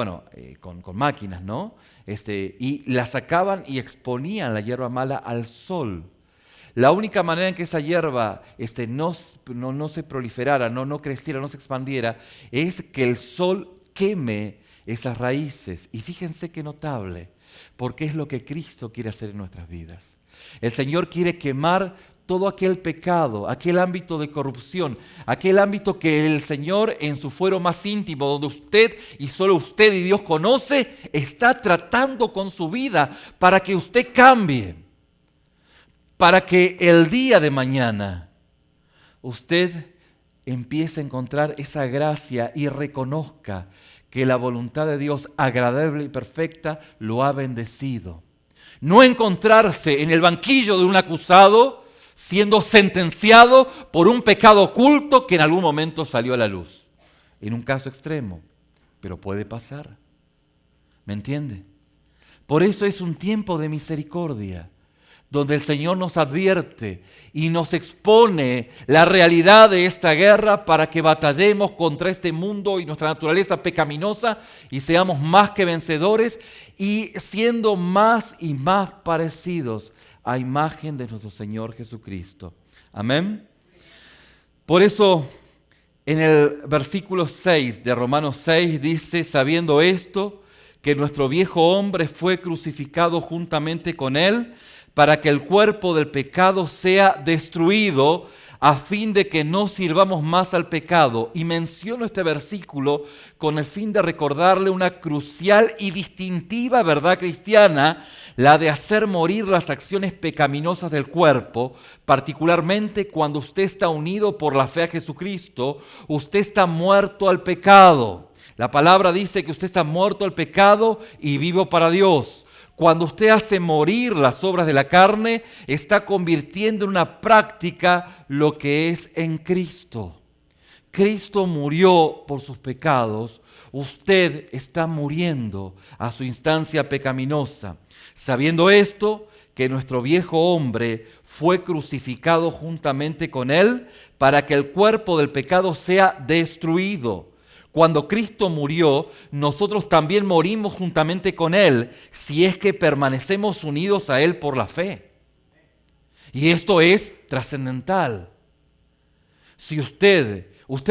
con máquinas, ¿no? Y la sacaban y exponían la hierba mala al sol. La única manera en que esa hierba no se proliferara, no creciera, no se expandiera, es que el sol queme esas raíces. Y fíjense qué notable, porque es lo que Cristo quiere hacer en nuestras vidas. El Señor quiere quemar todo aquel pecado, aquel ámbito de corrupción, aquel ámbito que el Señor en su fuero más íntimo, donde usted y solo usted y Dios conoce, está tratando con su vida para que usted cambie, para que el día de mañana usted empiece a encontrar esa gracia y reconozca que la voluntad de Dios agradable y perfecta lo ha bendecido. No encontrarse en el banquillo de un acusado siendo sentenciado por un pecado oculto que en algún momento salió a la luz. En un caso extremo, pero puede pasar. ¿Me entiende? Por eso es un tiempo de misericordia, donde el Señor nos advierte y nos expone la realidad de esta guerra para que batallemos contra este mundo y nuestra naturaleza pecaminosa y seamos más que vencedores y siendo más y más parecidos a imagen de nuestro Señor Jesucristo. Amén. Por eso, en el versículo 6 de Romanos 6 dice: sabiendo esto, que nuestro viejo hombre fue crucificado juntamente con él, para que el cuerpo del pecado sea destruido, a fin de que no sirvamos más al pecado. Y menciono este versículo con el fin de recordarle una crucial y distintiva verdad cristiana, la de hacer morir las acciones pecaminosas del cuerpo, particularmente cuando usted está unido por la fe a Jesucristo, usted está muerto al pecado. La palabra dice que usted está muerto al pecado y vivo para Dios. Cuando usted hace morir las obras de la carne, está convirtiendo en una práctica lo que es en Cristo. Cristo murió por sus pecados. Usted está muriendo a su instancia pecaminosa. Sabiendo esto, que nuestro viejo hombre fue crucificado juntamente con él para que el cuerpo del pecado sea destruido. Cuando Cristo murió, nosotros también morimos juntamente con él, si es que permanecemos unidos a él por la fe. Y esto es trascendental. Si usted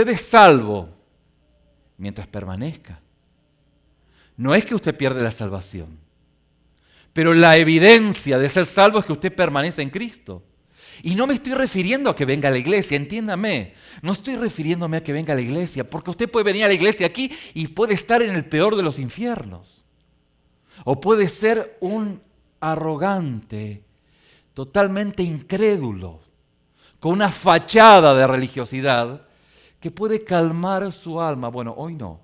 es salvo mientras permanezca. No es que usted pierde la salvación. Pero la evidencia de ser salvo es que usted permanece en Cristo. Y no me estoy refiriendo a que venga a la iglesia, entiéndame. No estoy refiriéndome a que venga a la iglesia, porque usted puede venir a la iglesia aquí y puede estar en el peor de los infiernos. O puede ser un arrogante, totalmente incrédulo, con una fachada de religiosidad que puede calmar su alma. Bueno, hoy no,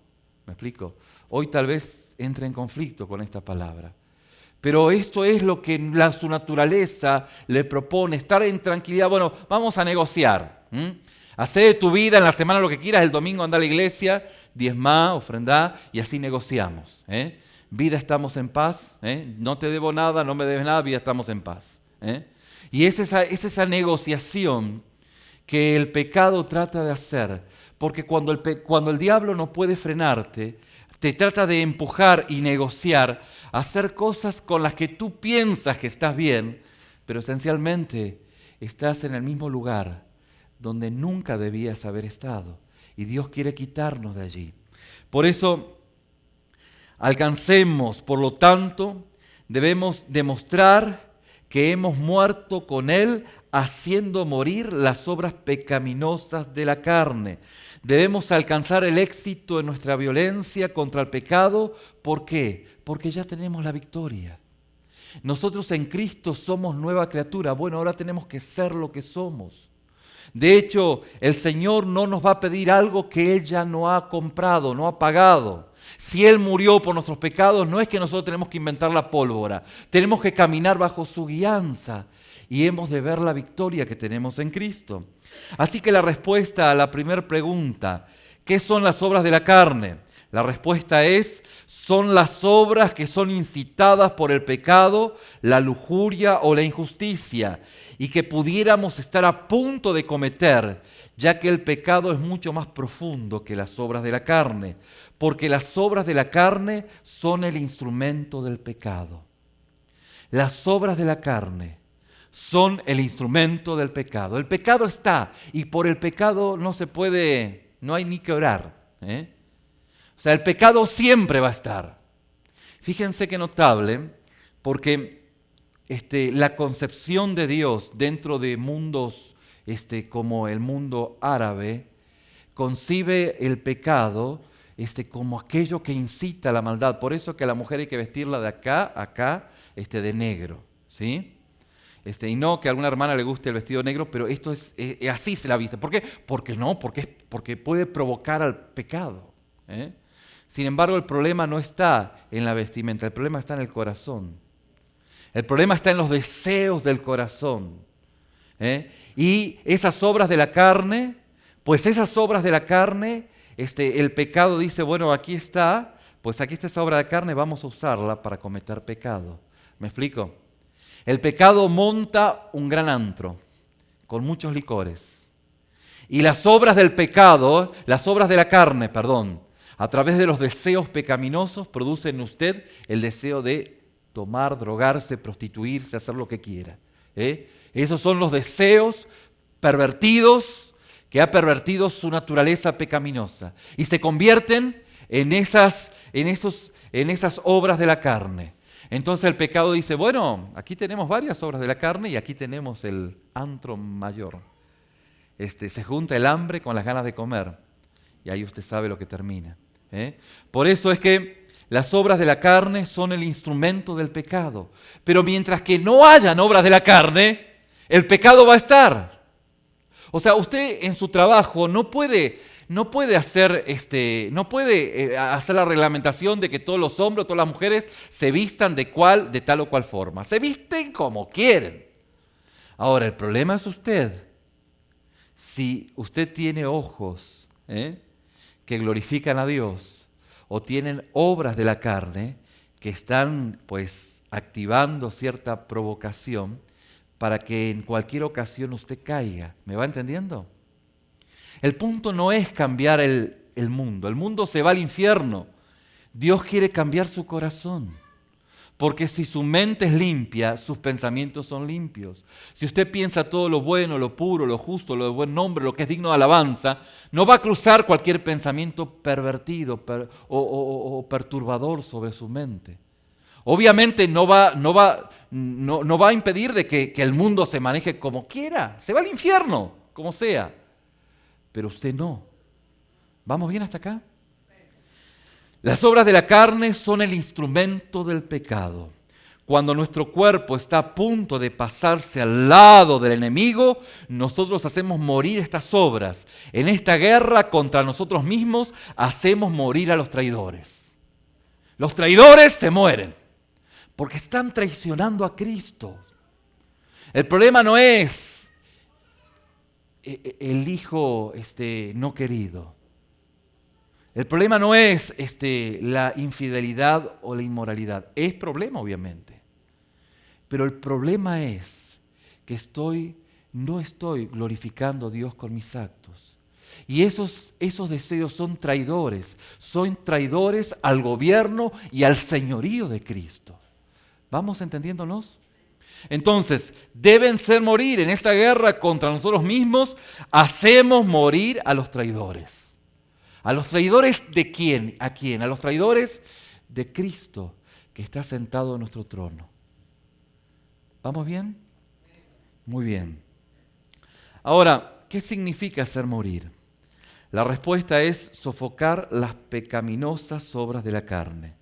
¿me explico? Hoy tal vez entre en conflicto con esta palabra. Pero esto es lo que su naturaleza le propone, estar en tranquilidad. Bueno, vamos a negociar. Hacé de tu vida en la semana lo que quieras, el domingo anda a la iglesia, diezmá, ofrendá y así negociamos. Vida, estamos en paz, no te debo nada, no me debes nada, vida, estamos en paz. Y es esa negociación que el pecado trata de hacer, porque cuando el diablo no puede frenarte, te trata de empujar y negociar, hacer cosas con las que tú piensas que estás bien, pero esencialmente estás en el mismo lugar donde nunca debías haber estado. Y Dios quiere quitarnos de allí. Por eso, alcancemos, por lo tanto, debemos demostrar que hemos muerto con Él, haciendo morir las obras pecaminosas de la carne. Debemos alcanzar el éxito en nuestra violencia contra el pecado. ¿Por qué? Porque ya tenemos la victoria. Nosotros en Cristo somos nueva criatura. Bueno, ahora tenemos que ser lo que somos. De hecho, el Señor no nos va a pedir algo que Él ya no ha comprado, no ha pagado. Si Él murió por nuestros pecados, no es que nosotros tenemos que inventar la pólvora. Tenemos que caminar bajo su guianza y hemos de ver la victoria que tenemos en Cristo. Así que la respuesta a la primera pregunta, ¿qué son las obras de la carne? La respuesta es, son las obras que son incitadas por el pecado, la lujuria o la injusticia, y que pudiéramos estar a punto de cometer, ya que el pecado es mucho más profundo que las obras de la carne, porque las obras de la carne son el instrumento del pecado. Las obras de la carne son el instrumento del pecado. El pecado está, y por el pecado no hay ni que orar. O sea, el pecado siempre va a estar. Fíjense qué notable, porque la concepción de Dios dentro de mundos como el mundo árabe, concibe el pecado como aquello que incita a la maldad. Por eso que a la mujer hay que vestirla de acá a acá, de negro, ¿sí? Y no que a alguna hermana le guste el vestido negro, pero esto es así se la viste. ¿Por qué? Porque puede provocar al pecado. Sin embargo, el problema no está en la vestimenta, el problema está en el corazón. El problema está en los deseos del corazón. Y esas obras de la carne, el pecado dice, bueno, aquí está esa obra de carne, vamos a usarla para cometer pecado. ¿Me explico? El pecado monta un gran antro con muchos licores. Y las obras de la carne, a través de los deseos pecaminosos, producen en usted el deseo de tomar, drogarse, prostituirse, hacer lo que quiera. Esos son los deseos pervertidos que ha pervertido su naturaleza pecaminosa. Y se convierten en esas obras de la carne. Entonces el pecado dice, bueno, aquí tenemos varias obras de la carne y aquí tenemos el antro mayor. Se junta el hambre con las ganas de comer y ahí usted sabe lo que termina. Por eso es que las obras de la carne son el instrumento del pecado. Pero mientras que no hayan obras de la carne, el pecado va a estar. O sea, usted en su trabajo no puede no puede hacer, hacer la reglamentación de que todos los hombres o todas las mujeres se vistan de tal o cual forma. Se visten como quieren. Ahora, el problema es usted. Si usted tiene ojos que glorifican a Dios o tienen obras de la carne que están pues activando cierta provocación para que en cualquier ocasión usted caiga. ¿Me va entendiendo? El punto no es cambiar el mundo. El mundo se va al infierno. Dios quiere cambiar su corazón. Porque si su mente es limpia, sus pensamientos son limpios. Si usted piensa todo lo bueno, lo puro, lo justo, lo de buen nombre, lo que es digno de alabanza, no va a cruzar cualquier pensamiento pervertido o perturbador sobre su mente. Obviamente no va a impedir de que el mundo se maneje como quiera. Se va al infierno, como sea. Pero usted no. ¿Vamos bien hasta acá? Las obras de la carne son el instrumento del pecado. Cuando nuestro cuerpo está a punto de pasarse al lado del enemigo, nosotros hacemos morir estas obras. En esta guerra contra nosotros mismos, hacemos morir a los traidores. Los traidores se mueren porque están traicionando a Cristo. El problema no es el hijo no querido. El problema no es la infidelidad o la inmoralidad. Es problema, obviamente. Pero el problema es que no estoy glorificando a Dios con mis actos. Y esos deseos son traidores. Son traidores al gobierno y al señorío de Cristo. ¿Vamos entendiéndonos? Entonces, deben ser morir en esta guerra contra nosotros mismos. Hacemos morir a los traidores. ¿A los traidores de quién? ¿A quién? A los traidores de Cristo, que está sentado en nuestro trono. ¿Vamos bien? Muy bien. Ahora, ¿qué significa hacer morir? La respuesta es sofocar las pecaminosas obras de la carne.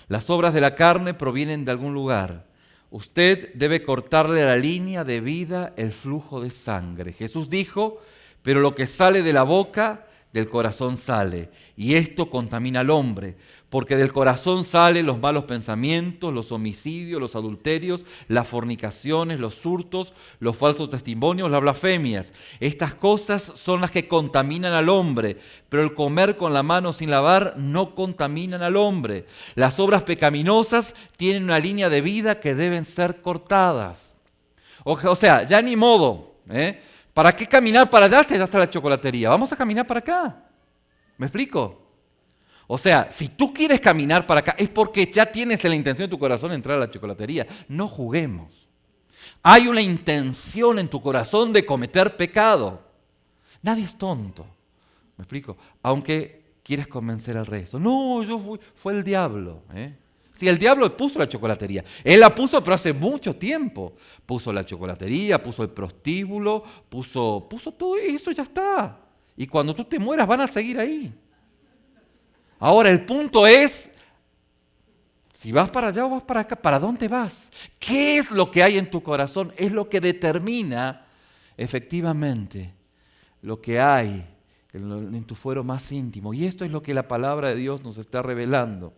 Las obras de la carne provienen de algún lugar. Usted debe cortarle a la línea de vida el flujo de sangre. Jesús dijo, pero lo que sale de la boca del corazón sale, y esto contamina al hombre, porque del corazón salen los malos pensamientos, los homicidios, los adulterios, las fornicaciones, los hurtos, los falsos testimonios, las blasfemias. Estas cosas son las que contaminan al hombre, pero el comer con la mano sin lavar no contaminan al hombre. Las obras pecaminosas tienen una línea de vida que deben ser cortadas. O sea, ya ni modo, ¿para qué caminar para allá si ya está la chocolatería? Vamos a caminar para acá. ¿Me explico? O sea, si tú quieres caminar para acá es porque ya tienes en la intención de tu corazón entrar a la chocolatería. No juguemos. Hay una intención en tu corazón de cometer pecado. Nadie es tonto. ¿Me explico? Aunque quieres convencer al resto. No, fue el diablo. Sí, el diablo puso la chocolatería. Él la puso, pero hace mucho tiempo. Puso la chocolatería, puso el prostíbulo, puso todo eso, ya está. Y cuando tú te mueras van a seguir ahí. Ahora, el punto es, si vas para allá o vas para acá, ¿para dónde vas? ¿Qué es lo que hay en tu corazón? Es lo que determina efectivamente lo que hay en tu fuero más íntimo. Y esto es lo que la palabra de Dios nos está revelando.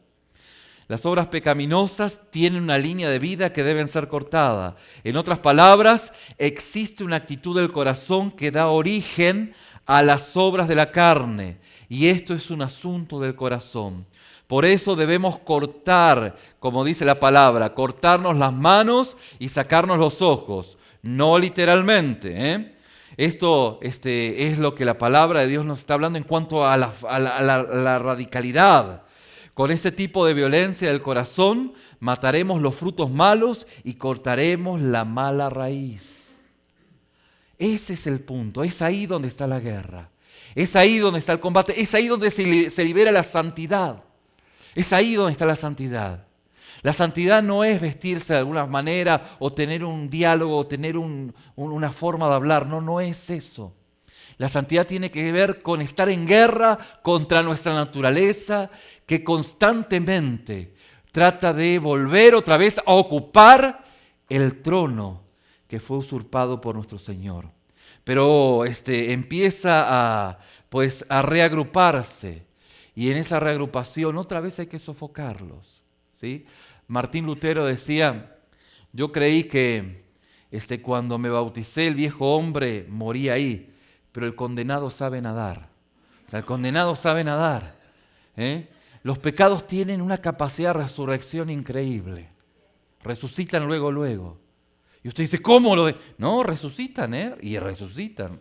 Las obras pecaminosas tienen una línea de vida que deben ser cortada. En otras palabras, existe una actitud del corazón que da origen a las obras de la carne. Y esto es un asunto del corazón. Por eso debemos cortar, como dice la palabra, cortarnos las manos y sacarnos los ojos. No literalmente, Esto es lo que la palabra de Dios nos está hablando en cuanto a la radicalidad. Con este tipo de violencia del corazón mataremos los frutos malos y cortaremos la mala raíz. Ese es el punto, es ahí donde está la guerra, es ahí donde está el combate, es ahí donde se libera la santidad, es ahí donde está la santidad. La santidad no es vestirse de alguna manera o tener un diálogo o tener una forma de hablar, no es eso. La santidad tiene que ver con estar en guerra contra nuestra naturaleza que constantemente trata de volver otra vez a ocupar el trono que fue usurpado por nuestro Señor. pero empieza a reagruparse. Y en esa reagrupación otra vez hay que sofocarlos, ¿sí? Martín Lutero decía, yo creí que cuando me bauticé el viejo hombre moría ahí, pero el condenado sabe nadar. O sea, el condenado sabe nadar. Los pecados tienen una capacidad de resurrección increíble. Resucitan luego. Y usted dice, ¿cómo lo ve? No, resucitan, y resucitan.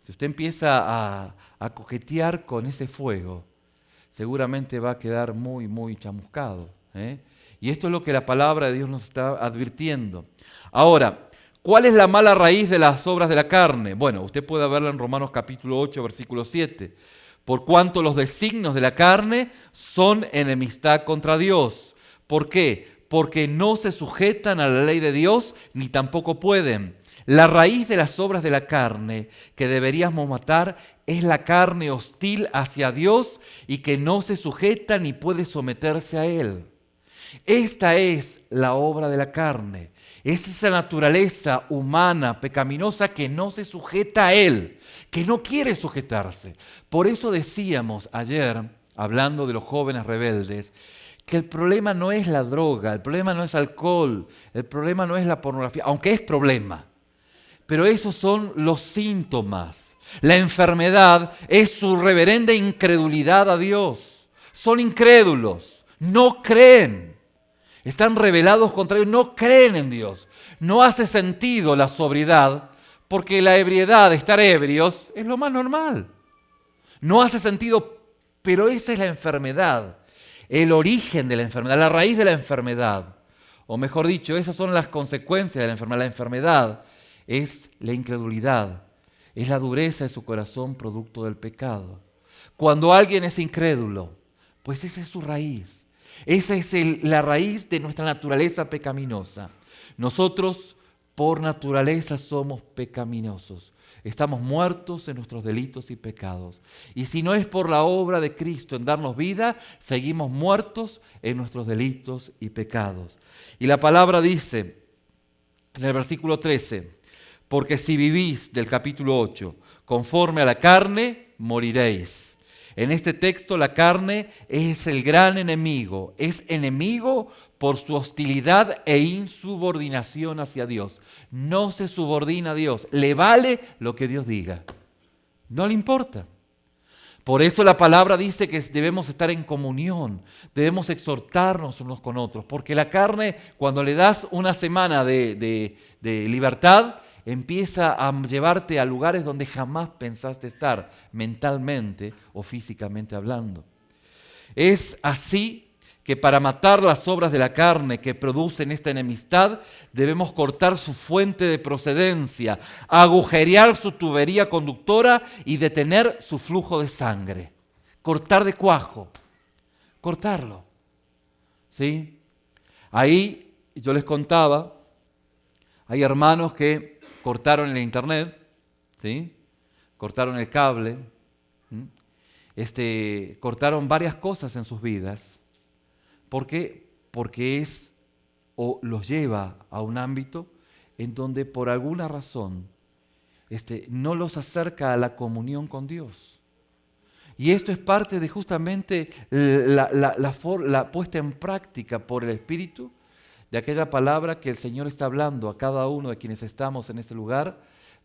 Si usted empieza a coquetear con ese fuego, seguramente va a quedar muy, muy chamuscado. Y esto es lo que la palabra de Dios nos está advirtiendo. Ahora, ¿cuál es la mala raíz de las obras de la carne? Bueno, usted puede verla en Romanos capítulo 8, versículo 7. Por cuanto los designios de la carne son enemistad contra Dios. ¿Por qué? Porque no se sujetan a la ley de Dios, ni tampoco pueden. La raíz de las obras de la carne que deberíamos matar es la carne hostil hacia Dios y que no se sujeta ni puede someterse a Él. Esta es la obra de la carne. Es esa naturaleza humana, pecaminosa, que no se sujeta a Él, que no quiere sujetarse. Por eso decíamos ayer, hablando de los jóvenes rebeldes, que el problema no es la droga, el problema no es alcohol, el problema no es la pornografía, aunque es problema. Pero esos son los síntomas. La enfermedad es su reverenda incredulidad a Dios. Son incrédulos, no creen. Están rebelados contra Dios, no creen en Dios. No hace sentido la sobriedad, porque la ebriedad, estar ebrios, es lo más normal. No hace sentido, pero esa es la enfermedad, el origen de la enfermedad, la raíz de la enfermedad. O mejor dicho, esas son las consecuencias de la enfermedad. La enfermedad es la incredulidad, es la dureza de su corazón producto del pecado. Cuando alguien es incrédulo, pues esa es su raíz. Esa es la raíz de nuestra naturaleza pecaminosa. Nosotros por naturaleza somos pecaminosos. Estamos muertos en nuestros delitos y pecados. Y si no es por la obra de Cristo en darnos vida, seguimos muertos en nuestros delitos y pecados. Y la palabra dice en el versículo 13, porque si vivís, del capítulo 8, conforme a la carne, moriréis. En este texto la carne es el gran enemigo, es enemigo por su hostilidad e insubordinación hacia Dios. No se subordina a Dios, le vale lo que Dios diga, no le importa. Por eso la palabra dice que debemos estar en comunión, debemos exhortarnos unos con otros, porque la carne, cuando le das una semana de libertad, empieza a llevarte a lugares donde jamás pensaste estar, mentalmente o físicamente hablando. Es así que para matar las obras de la carne que producen esta enemistad, debemos cortar su fuente de procedencia, agujerear su tubería conductora y detener su flujo de sangre. Cortar de cuajo, cortarlo. ¿Sí? Ahí yo les contaba, hay hermanos que cortaron el internet, ¿sí? Cortaron el cable, cortaron varias cosas en sus vidas. ¿Por qué? Porque los lleva a un ámbito en donde por alguna razón no los acerca a la comunión con Dios. Y esto es parte de justamente la puesta en práctica por el Espíritu de aquella palabra que el Señor está hablando a cada uno de quienes estamos en este lugar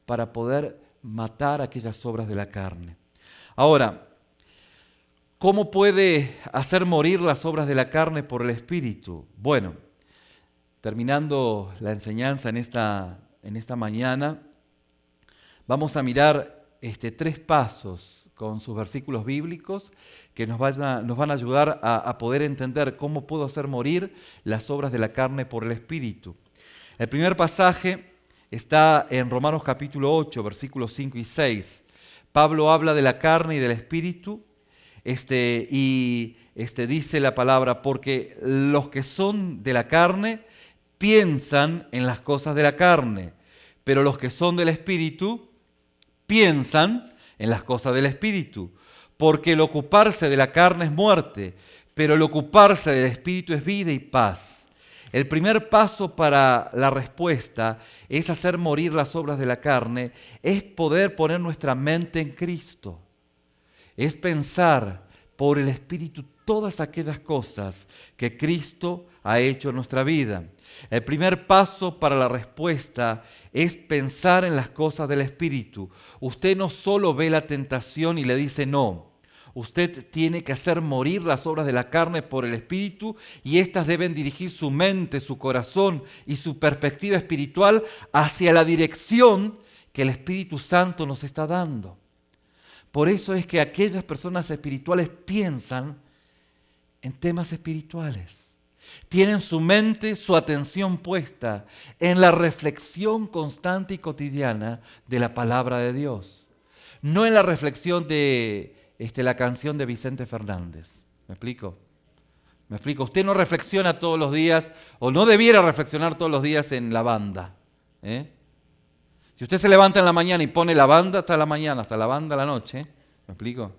para poder matar aquellas obras de la carne. Ahora, ¿cómo puede hacer morir las obras de la carne por el Espíritu? Bueno, terminando la enseñanza en esta mañana, vamos a mirar 3 pasos con sus versículos bíblicos que nos van a ayudar a poder entender cómo puedo hacer morir las obras de la carne por el Espíritu. El primer pasaje está en Romanos capítulo 8, versículos 5 y 6. Pablo habla de la carne y del Espíritu dice la palabra, porque los que son de la carne piensan en las cosas de la carne, pero los que son del Espíritu piensan en las cosas del Espíritu, porque el ocuparse de la carne es muerte, pero el ocuparse del Espíritu es vida y paz. El primer paso para la respuesta es hacer morir las obras de la carne, es poder poner nuestra mente en Cristo, es pensar por el Espíritu todas aquellas cosas que Cristo ha hecho en nuestra vida. El primer paso para la respuesta es pensar en las cosas del Espíritu. Usted no solo ve la tentación y le dice no. Usted tiene que hacer morir las obras de la carne por el Espíritu y éstas deben dirigir su mente, su corazón y su perspectiva espiritual hacia la dirección que el Espíritu Santo nos está dando. Por eso es que aquellas personas espirituales piensan en temas espirituales. Tienen su mente, su atención puesta en la reflexión constante y cotidiana de la palabra de Dios. No en la reflexión de la canción de Vicente Fernández. ¿Me explico? ¿Me explico? Usted no reflexiona todos los días, o no debiera reflexionar todos los días en la banda. Si usted se levanta en la mañana y pone la banda hasta la mañana, hasta la banda a la noche, ¿me explico?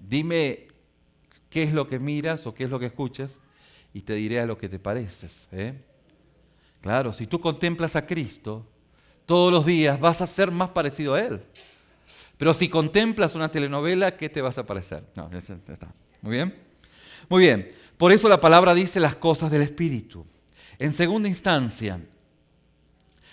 Dime qué es lo que miras o qué es lo que escuchas y te diré a lo que te pareces. Claro, si tú contemplas a Cristo, todos los días vas a ser más parecido a Él. Pero si contemplas una telenovela, ¿qué te vas a parecer? No, ya está. ¿Muy bien? Muy bien. Por eso la palabra dice las cosas del Espíritu. En segunda instancia,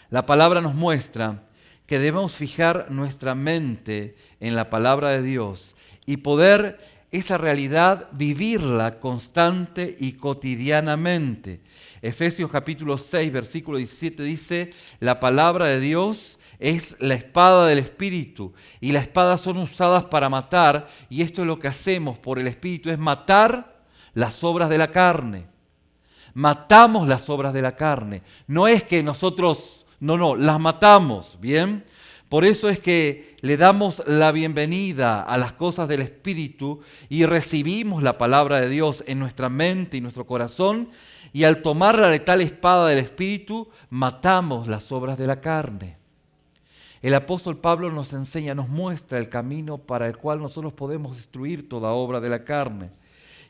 la palabra nos muestra que debemos fijar nuestra mente en la palabra de Dios y poder esa realidad vivirla constante y cotidianamente. Efesios capítulo 6, versículo 17 dice, la palabra de Dios es la espada del Espíritu y las espadas son usadas para matar y esto es lo que hacemos por el Espíritu, es matar las obras de la carne. Matamos las obras de la carne. No es que nosotros, no, las matamos, ¿bien? Por eso es que le damos la bienvenida a las cosas del Espíritu y recibimos la palabra de Dios en nuestra mente y nuestro corazón y al tomar la letal espada del Espíritu matamos las obras de la carne. El apóstol Pablo nos enseña, nos muestra el camino para el cual nosotros podemos destruir toda obra de la carne.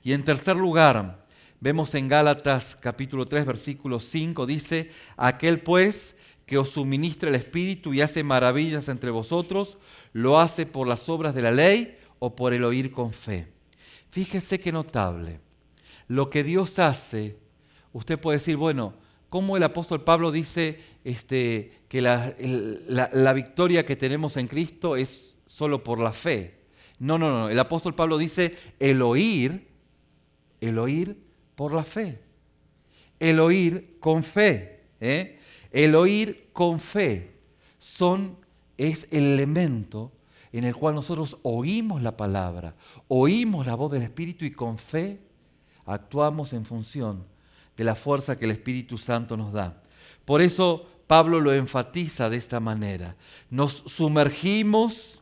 Y en tercer lugar, vemos en Gálatas capítulo 3, versículo 5, dice, aquel pues que os suministra el Espíritu y hace maravillas entre vosotros, lo hace por las obras de la ley o por el oír con fe. Fíjese qué notable. Lo que Dios hace, usted puede decir, bueno, ¿cómo el apóstol Pablo dice que la victoria que tenemos en Cristo es solo por la fe? No. El apóstol Pablo dice el oír por la fe. El oír con fe. El oír con fe es el elemento en el cual nosotros oímos la palabra, oímos la voz del Espíritu y con fe actuamos en función de la fuerza que el Espíritu Santo nos da. Por eso Pablo lo enfatiza de esta manera. Nos sumergimos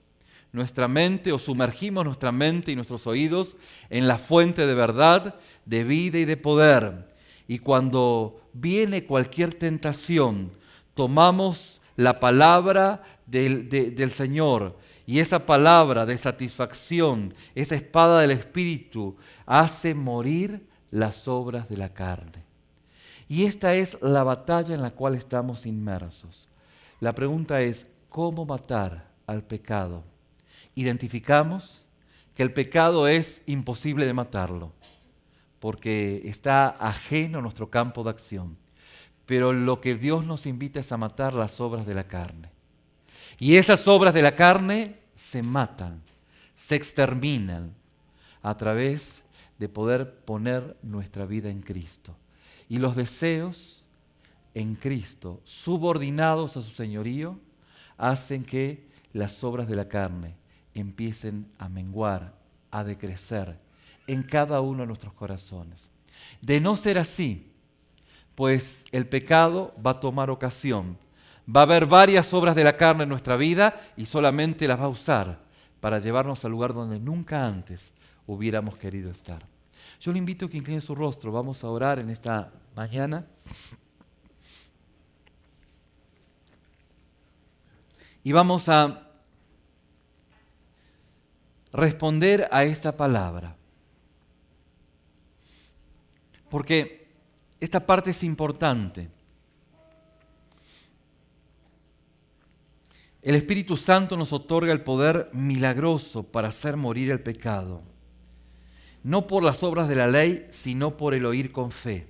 nuestra mente y nuestros oídos en la fuente de verdad, de vida y de poder. Y cuando viene cualquier tentación, tomamos la palabra del Señor y esa palabra de satisfacción, esa espada del Espíritu, hace morir las obras de la carne. Y esta es la batalla en la cual estamos inmersos. La pregunta es, ¿cómo matar al pecado? Identificamos que el pecado es imposible de matarlo, porque está ajeno a nuestro campo de acción. Pero lo que Dios nos invita es a matar las obras de la carne. Y esas obras de la carne se matan, se exterminan a través de poder poner nuestra vida en Cristo. Y los deseos en Cristo, subordinados a su señorío, hacen que las obras de la carne empiecen a menguar, a decrecer en cada uno de nuestros corazones. De no ser así, pues el pecado va a tomar ocasión. Va a haber varias obras de la carne en nuestra vida y solamente las va a usar para llevarnos al lugar donde nunca antes hubiéramos querido estar. Yo le invito a que incline su rostro. Vamos a orar en esta mañana. Y vamos a responder a esta palabra. Porque esta parte es importante. El Espíritu Santo nos otorga el poder milagroso para hacer morir el pecado. No por las obras de la ley, sino por el oír con fe.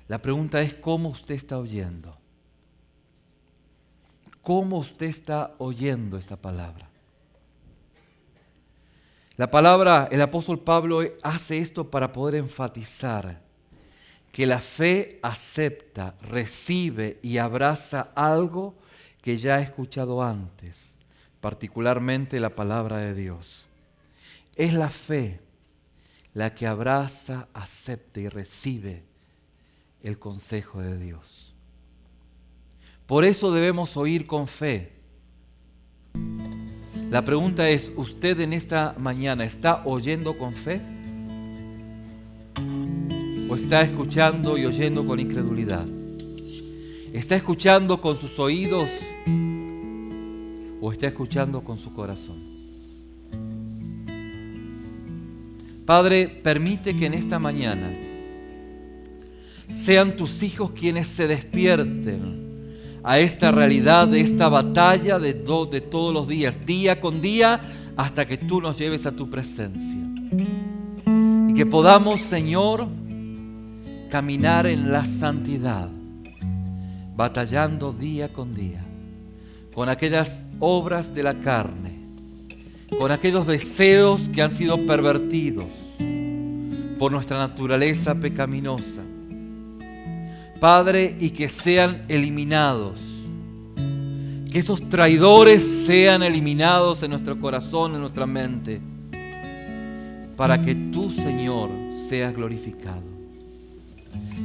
La pregunta es, ¿cómo usted está oyendo? ¿Cómo usted está oyendo esta palabra? La palabra, el apóstol Pablo hace esto para poder enfatizar que la fe acepta, recibe y abraza algo que ya he escuchado antes, particularmente la palabra de Dios. Es la fe la que abraza, acepta y recibe el consejo de Dios. Por eso debemos oír con fe. La pregunta es, ¿usted en esta mañana está oyendo con fe? ¿O está escuchando y oyendo con incredulidad? ¿Está escuchando con sus oídos o está escuchando con su corazón? Padre, permite que en esta mañana sean tus hijos quienes se despierten a esta realidad, de esta batalla de todos los días, día con día, hasta que tú nos lleves a tu presencia. Y que podamos, Señor, caminar en la santidad, batallando día con día, con aquellas obras de la carne, con aquellos deseos que han sido pervertidos por nuestra naturaleza pecaminosa. Padre, y que sean eliminados, que esos traidores sean eliminados en nuestro corazón, en nuestra mente, para que tú, Señor, seas glorificado,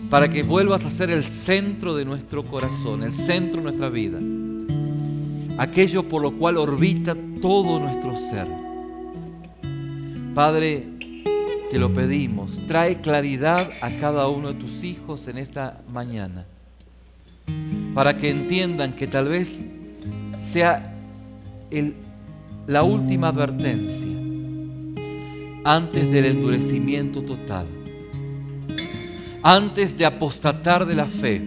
para que vuelvas a ser el centro de nuestro corazón, el centro de nuestra vida, aquello por lo cual orbita todo nuestro ser. Padre, te lo pedimos, trae claridad a cada uno de tus hijos en esta mañana, para que entiendan que tal vez sea la última advertencia antes del endurecimiento total, antes de apostatar de la fe,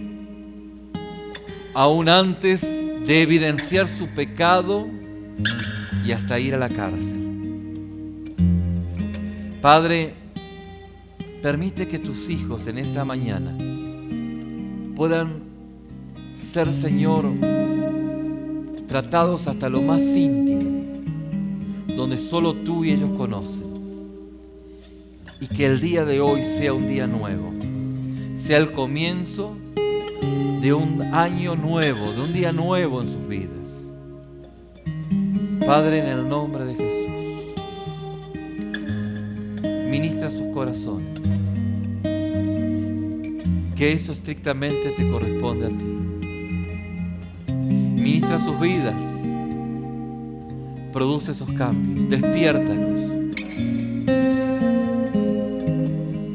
aún antes de evidenciar su pecado y hasta ir a la cárcel. Padre, permite que tus hijos en esta mañana puedan ser, Señor, tratados hasta lo más íntimo, donde solo tú y ellos conocen. Y que el día de hoy sea un día nuevo, sea el comienzo de un año nuevo, de un día nuevo en sus vidas. Padre, en el nombre de Jesús, ministra sus corazones, que eso estrictamente te corresponde a ti. Ministra sus vidas, produce esos cambios, despiértalos.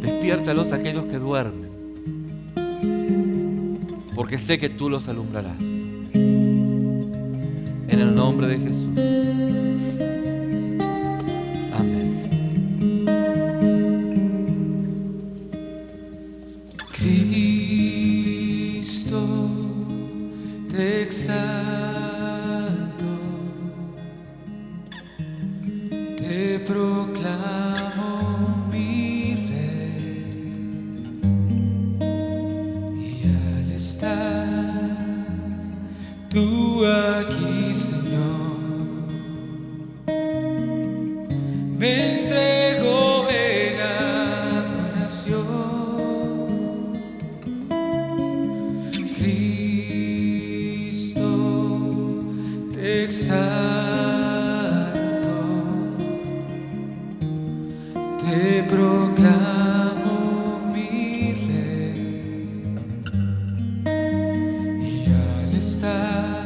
Despiértalos a aquellos que duermen, porque sé que tú los alumbrarás. En el nombre de Jesús. Te exalto, te proclamo mi Rey, y al estar tú aquí, Señor, me entrego en adoración. Te exalto, te proclamo mi Rey, y al estar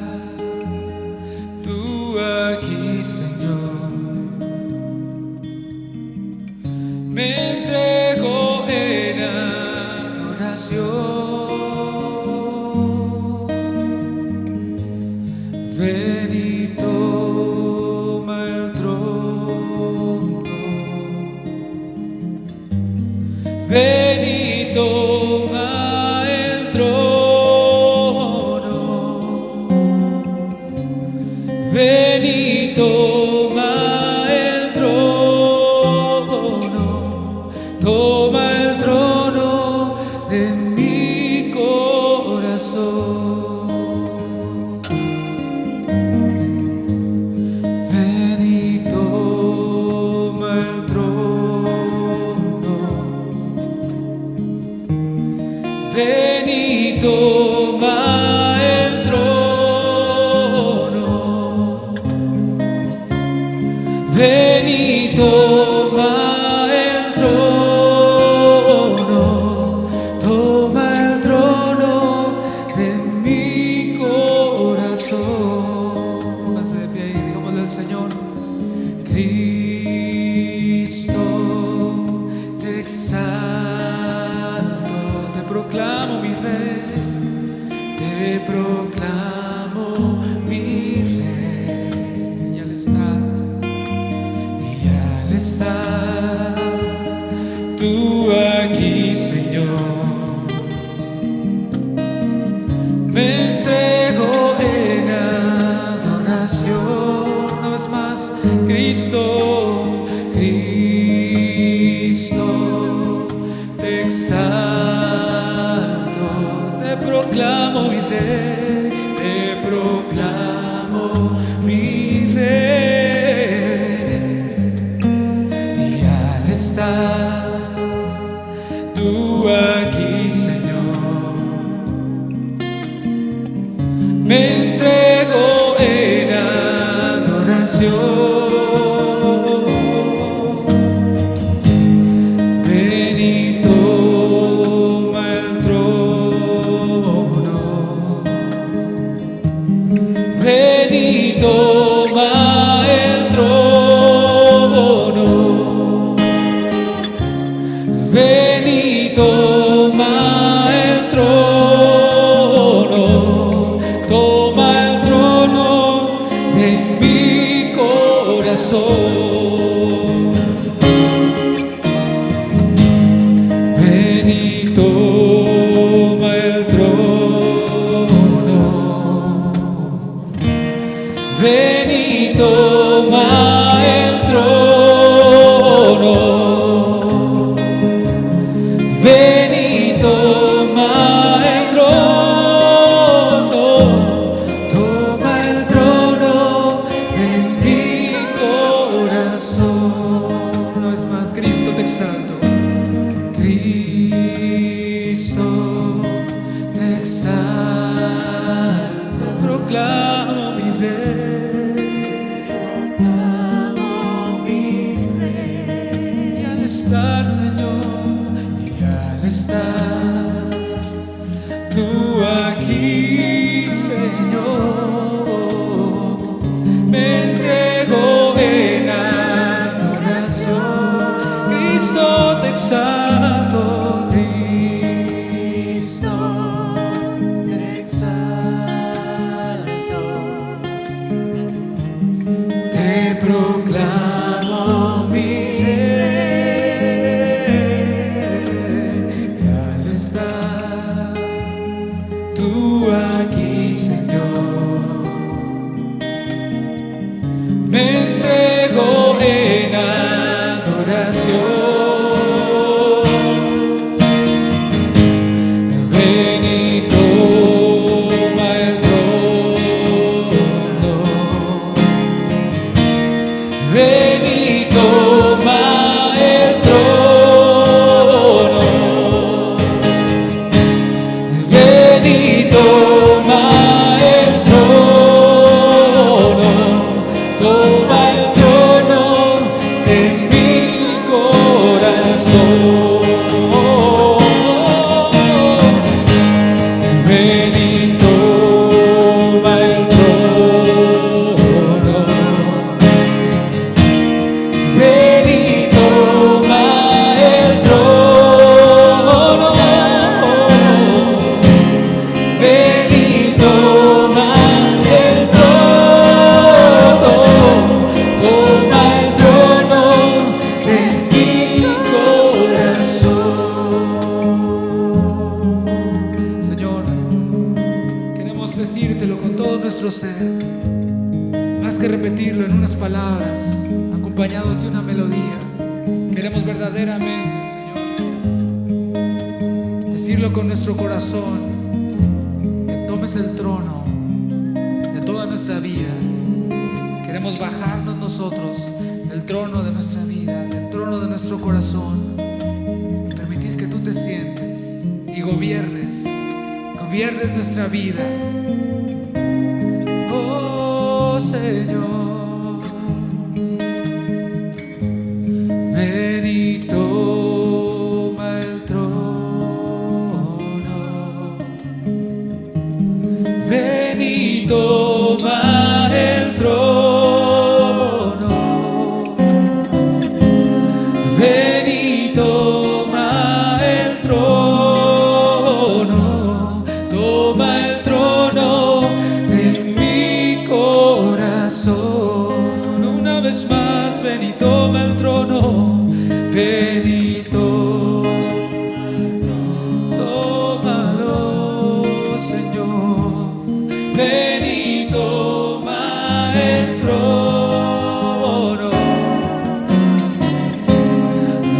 corazón. Ven y toma el trono. Ven y toma el trono. Ven y toma el trono. Toma el trono de mi corazón. Póngase de pie y digámosle al Señor: Cristo, te exalto, te proclamo mi Rey, te proclamo mi Rey. Y al estar tú aquí, Señor, me entrego en adoración. Una vez más, Cristo, Cristo, te exalto, te proclamo mi Rey, te proclamo mi Rey. Y al estar tú aquí, Señor, me entrego en adoración. Ven y toma el trono. Ven y toma el trono. Ven y toma el trono. Toma el trono de mi corazón. Ven y toma el trono. Ven y toma el trono. Ven y toma el trono. Toma el trono en mi corazón. Una vez más, Cristo, te exalto. Cristo, te exalto, proclamo mi Rey, proclamo mi Rey. Y al estar, Señor, y al estar tú aquí, Señor, me entrego en adoración. Cristo, te exalto, Cristo, te exalto, te proclamo mi Rey. Y al estar tú aquí, Señor, me entrego en adoración. Ven y toma el trono. Ven y toma el trono. Ven y toma el trono. Toma el trono en mi corazón. Ven y toma el trono. Ven y toma el trono. Ven y toma el trono. Toma el trono de mi corazón. Señor, queremos decírtelo con todo nuestro ser, más que repetirlo en unas palabras acompañados de una melodía. Queremos verdaderamente, Señor, decirlo con nuestro corazón, que tomes el trono de toda nuestra vida. Queremos bajarnos nosotros del trono de nuestra vida, del trono de nuestro corazón, y permitir que tú te sientes y gobiernes nuestra vida. Oh Señor, ven y toma el trono, ven y toma el trono, ven y toma el trono, toma el trono en mi corazón. Una vez más, ven y toma el trono, ven y tómalo, Señor, ven y toma el trono,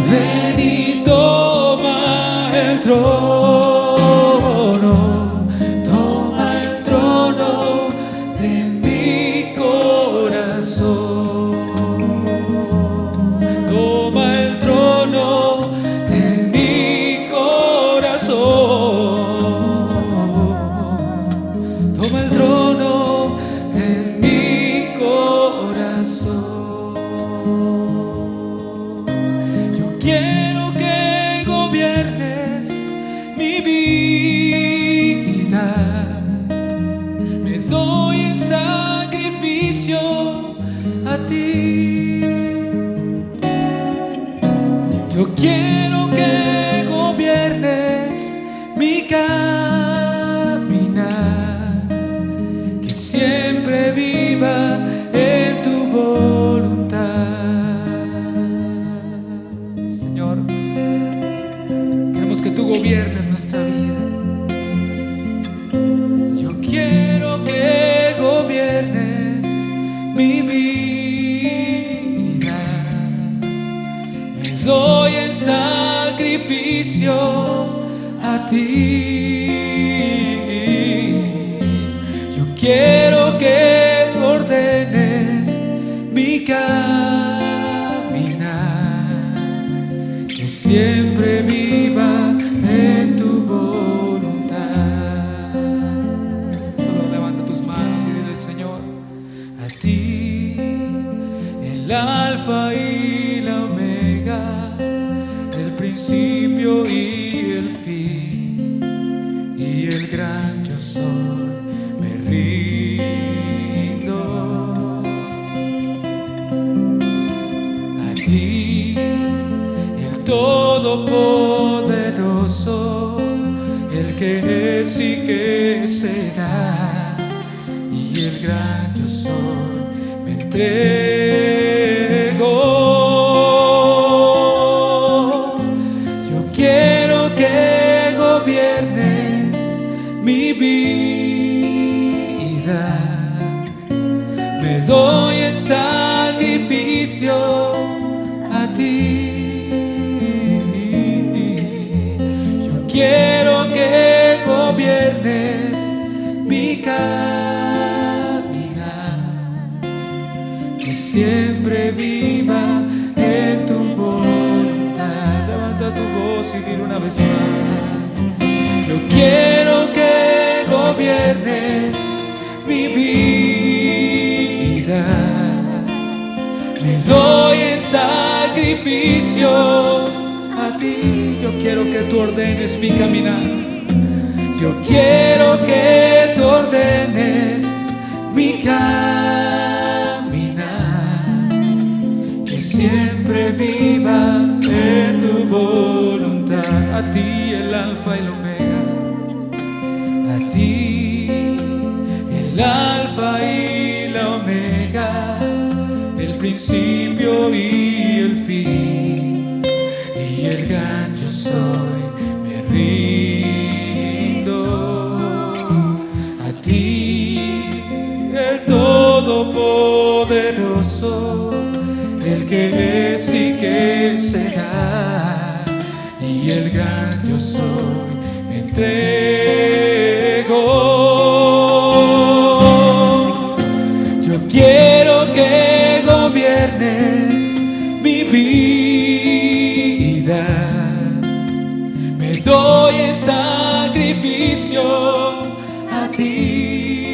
ven y toma el trono, toma el trono de mi corazón, toma el trono de mi corazón, toma el trono de mi corazón. Yo quiero que gobiernes mi vida, me doy en sacrificio a ti. Yo quiero que gobiernes mi caminar, que siempre viva en tu voluntad. Señor, queremos que tú gobiernes nuestra vida. Yo quiero que gobiernes mi vida, me doy en sacrificio a ti. Yo quiero que ordenes mi caminar, que siempre viva en tu voluntad. Solo levanta tus manos y dile: Señor, a ti, el alfa y la omega, el principio y el fin, y el gran yo soy, me rindo. A ti, el todopoderoso, el que es y que será, y el gran yo soy, me entrego. Yo quiero que gobiernes mi vida, me doy en sacrificio a ti. Yo quiero que gobiernes mi caminar, que siempre viva en tu voluntad. Levanta tu voz y dile una vez más: yo quiero que gobiernes mi vida, me doy en sacrificio a ti. Yo quiero que tú ordenes mi caminar, yo quiero que tú ordenes mi caminar, que siempre viva en tu voluntad. A ti, el alfa y el omega, a ti, el alfa y la omega, el principio y el fin, y el gran yo soy, me rindo. A ti, el todopoderoso, el que es y que será, y el gran yo soy, me entrego. en sacrificio a ti.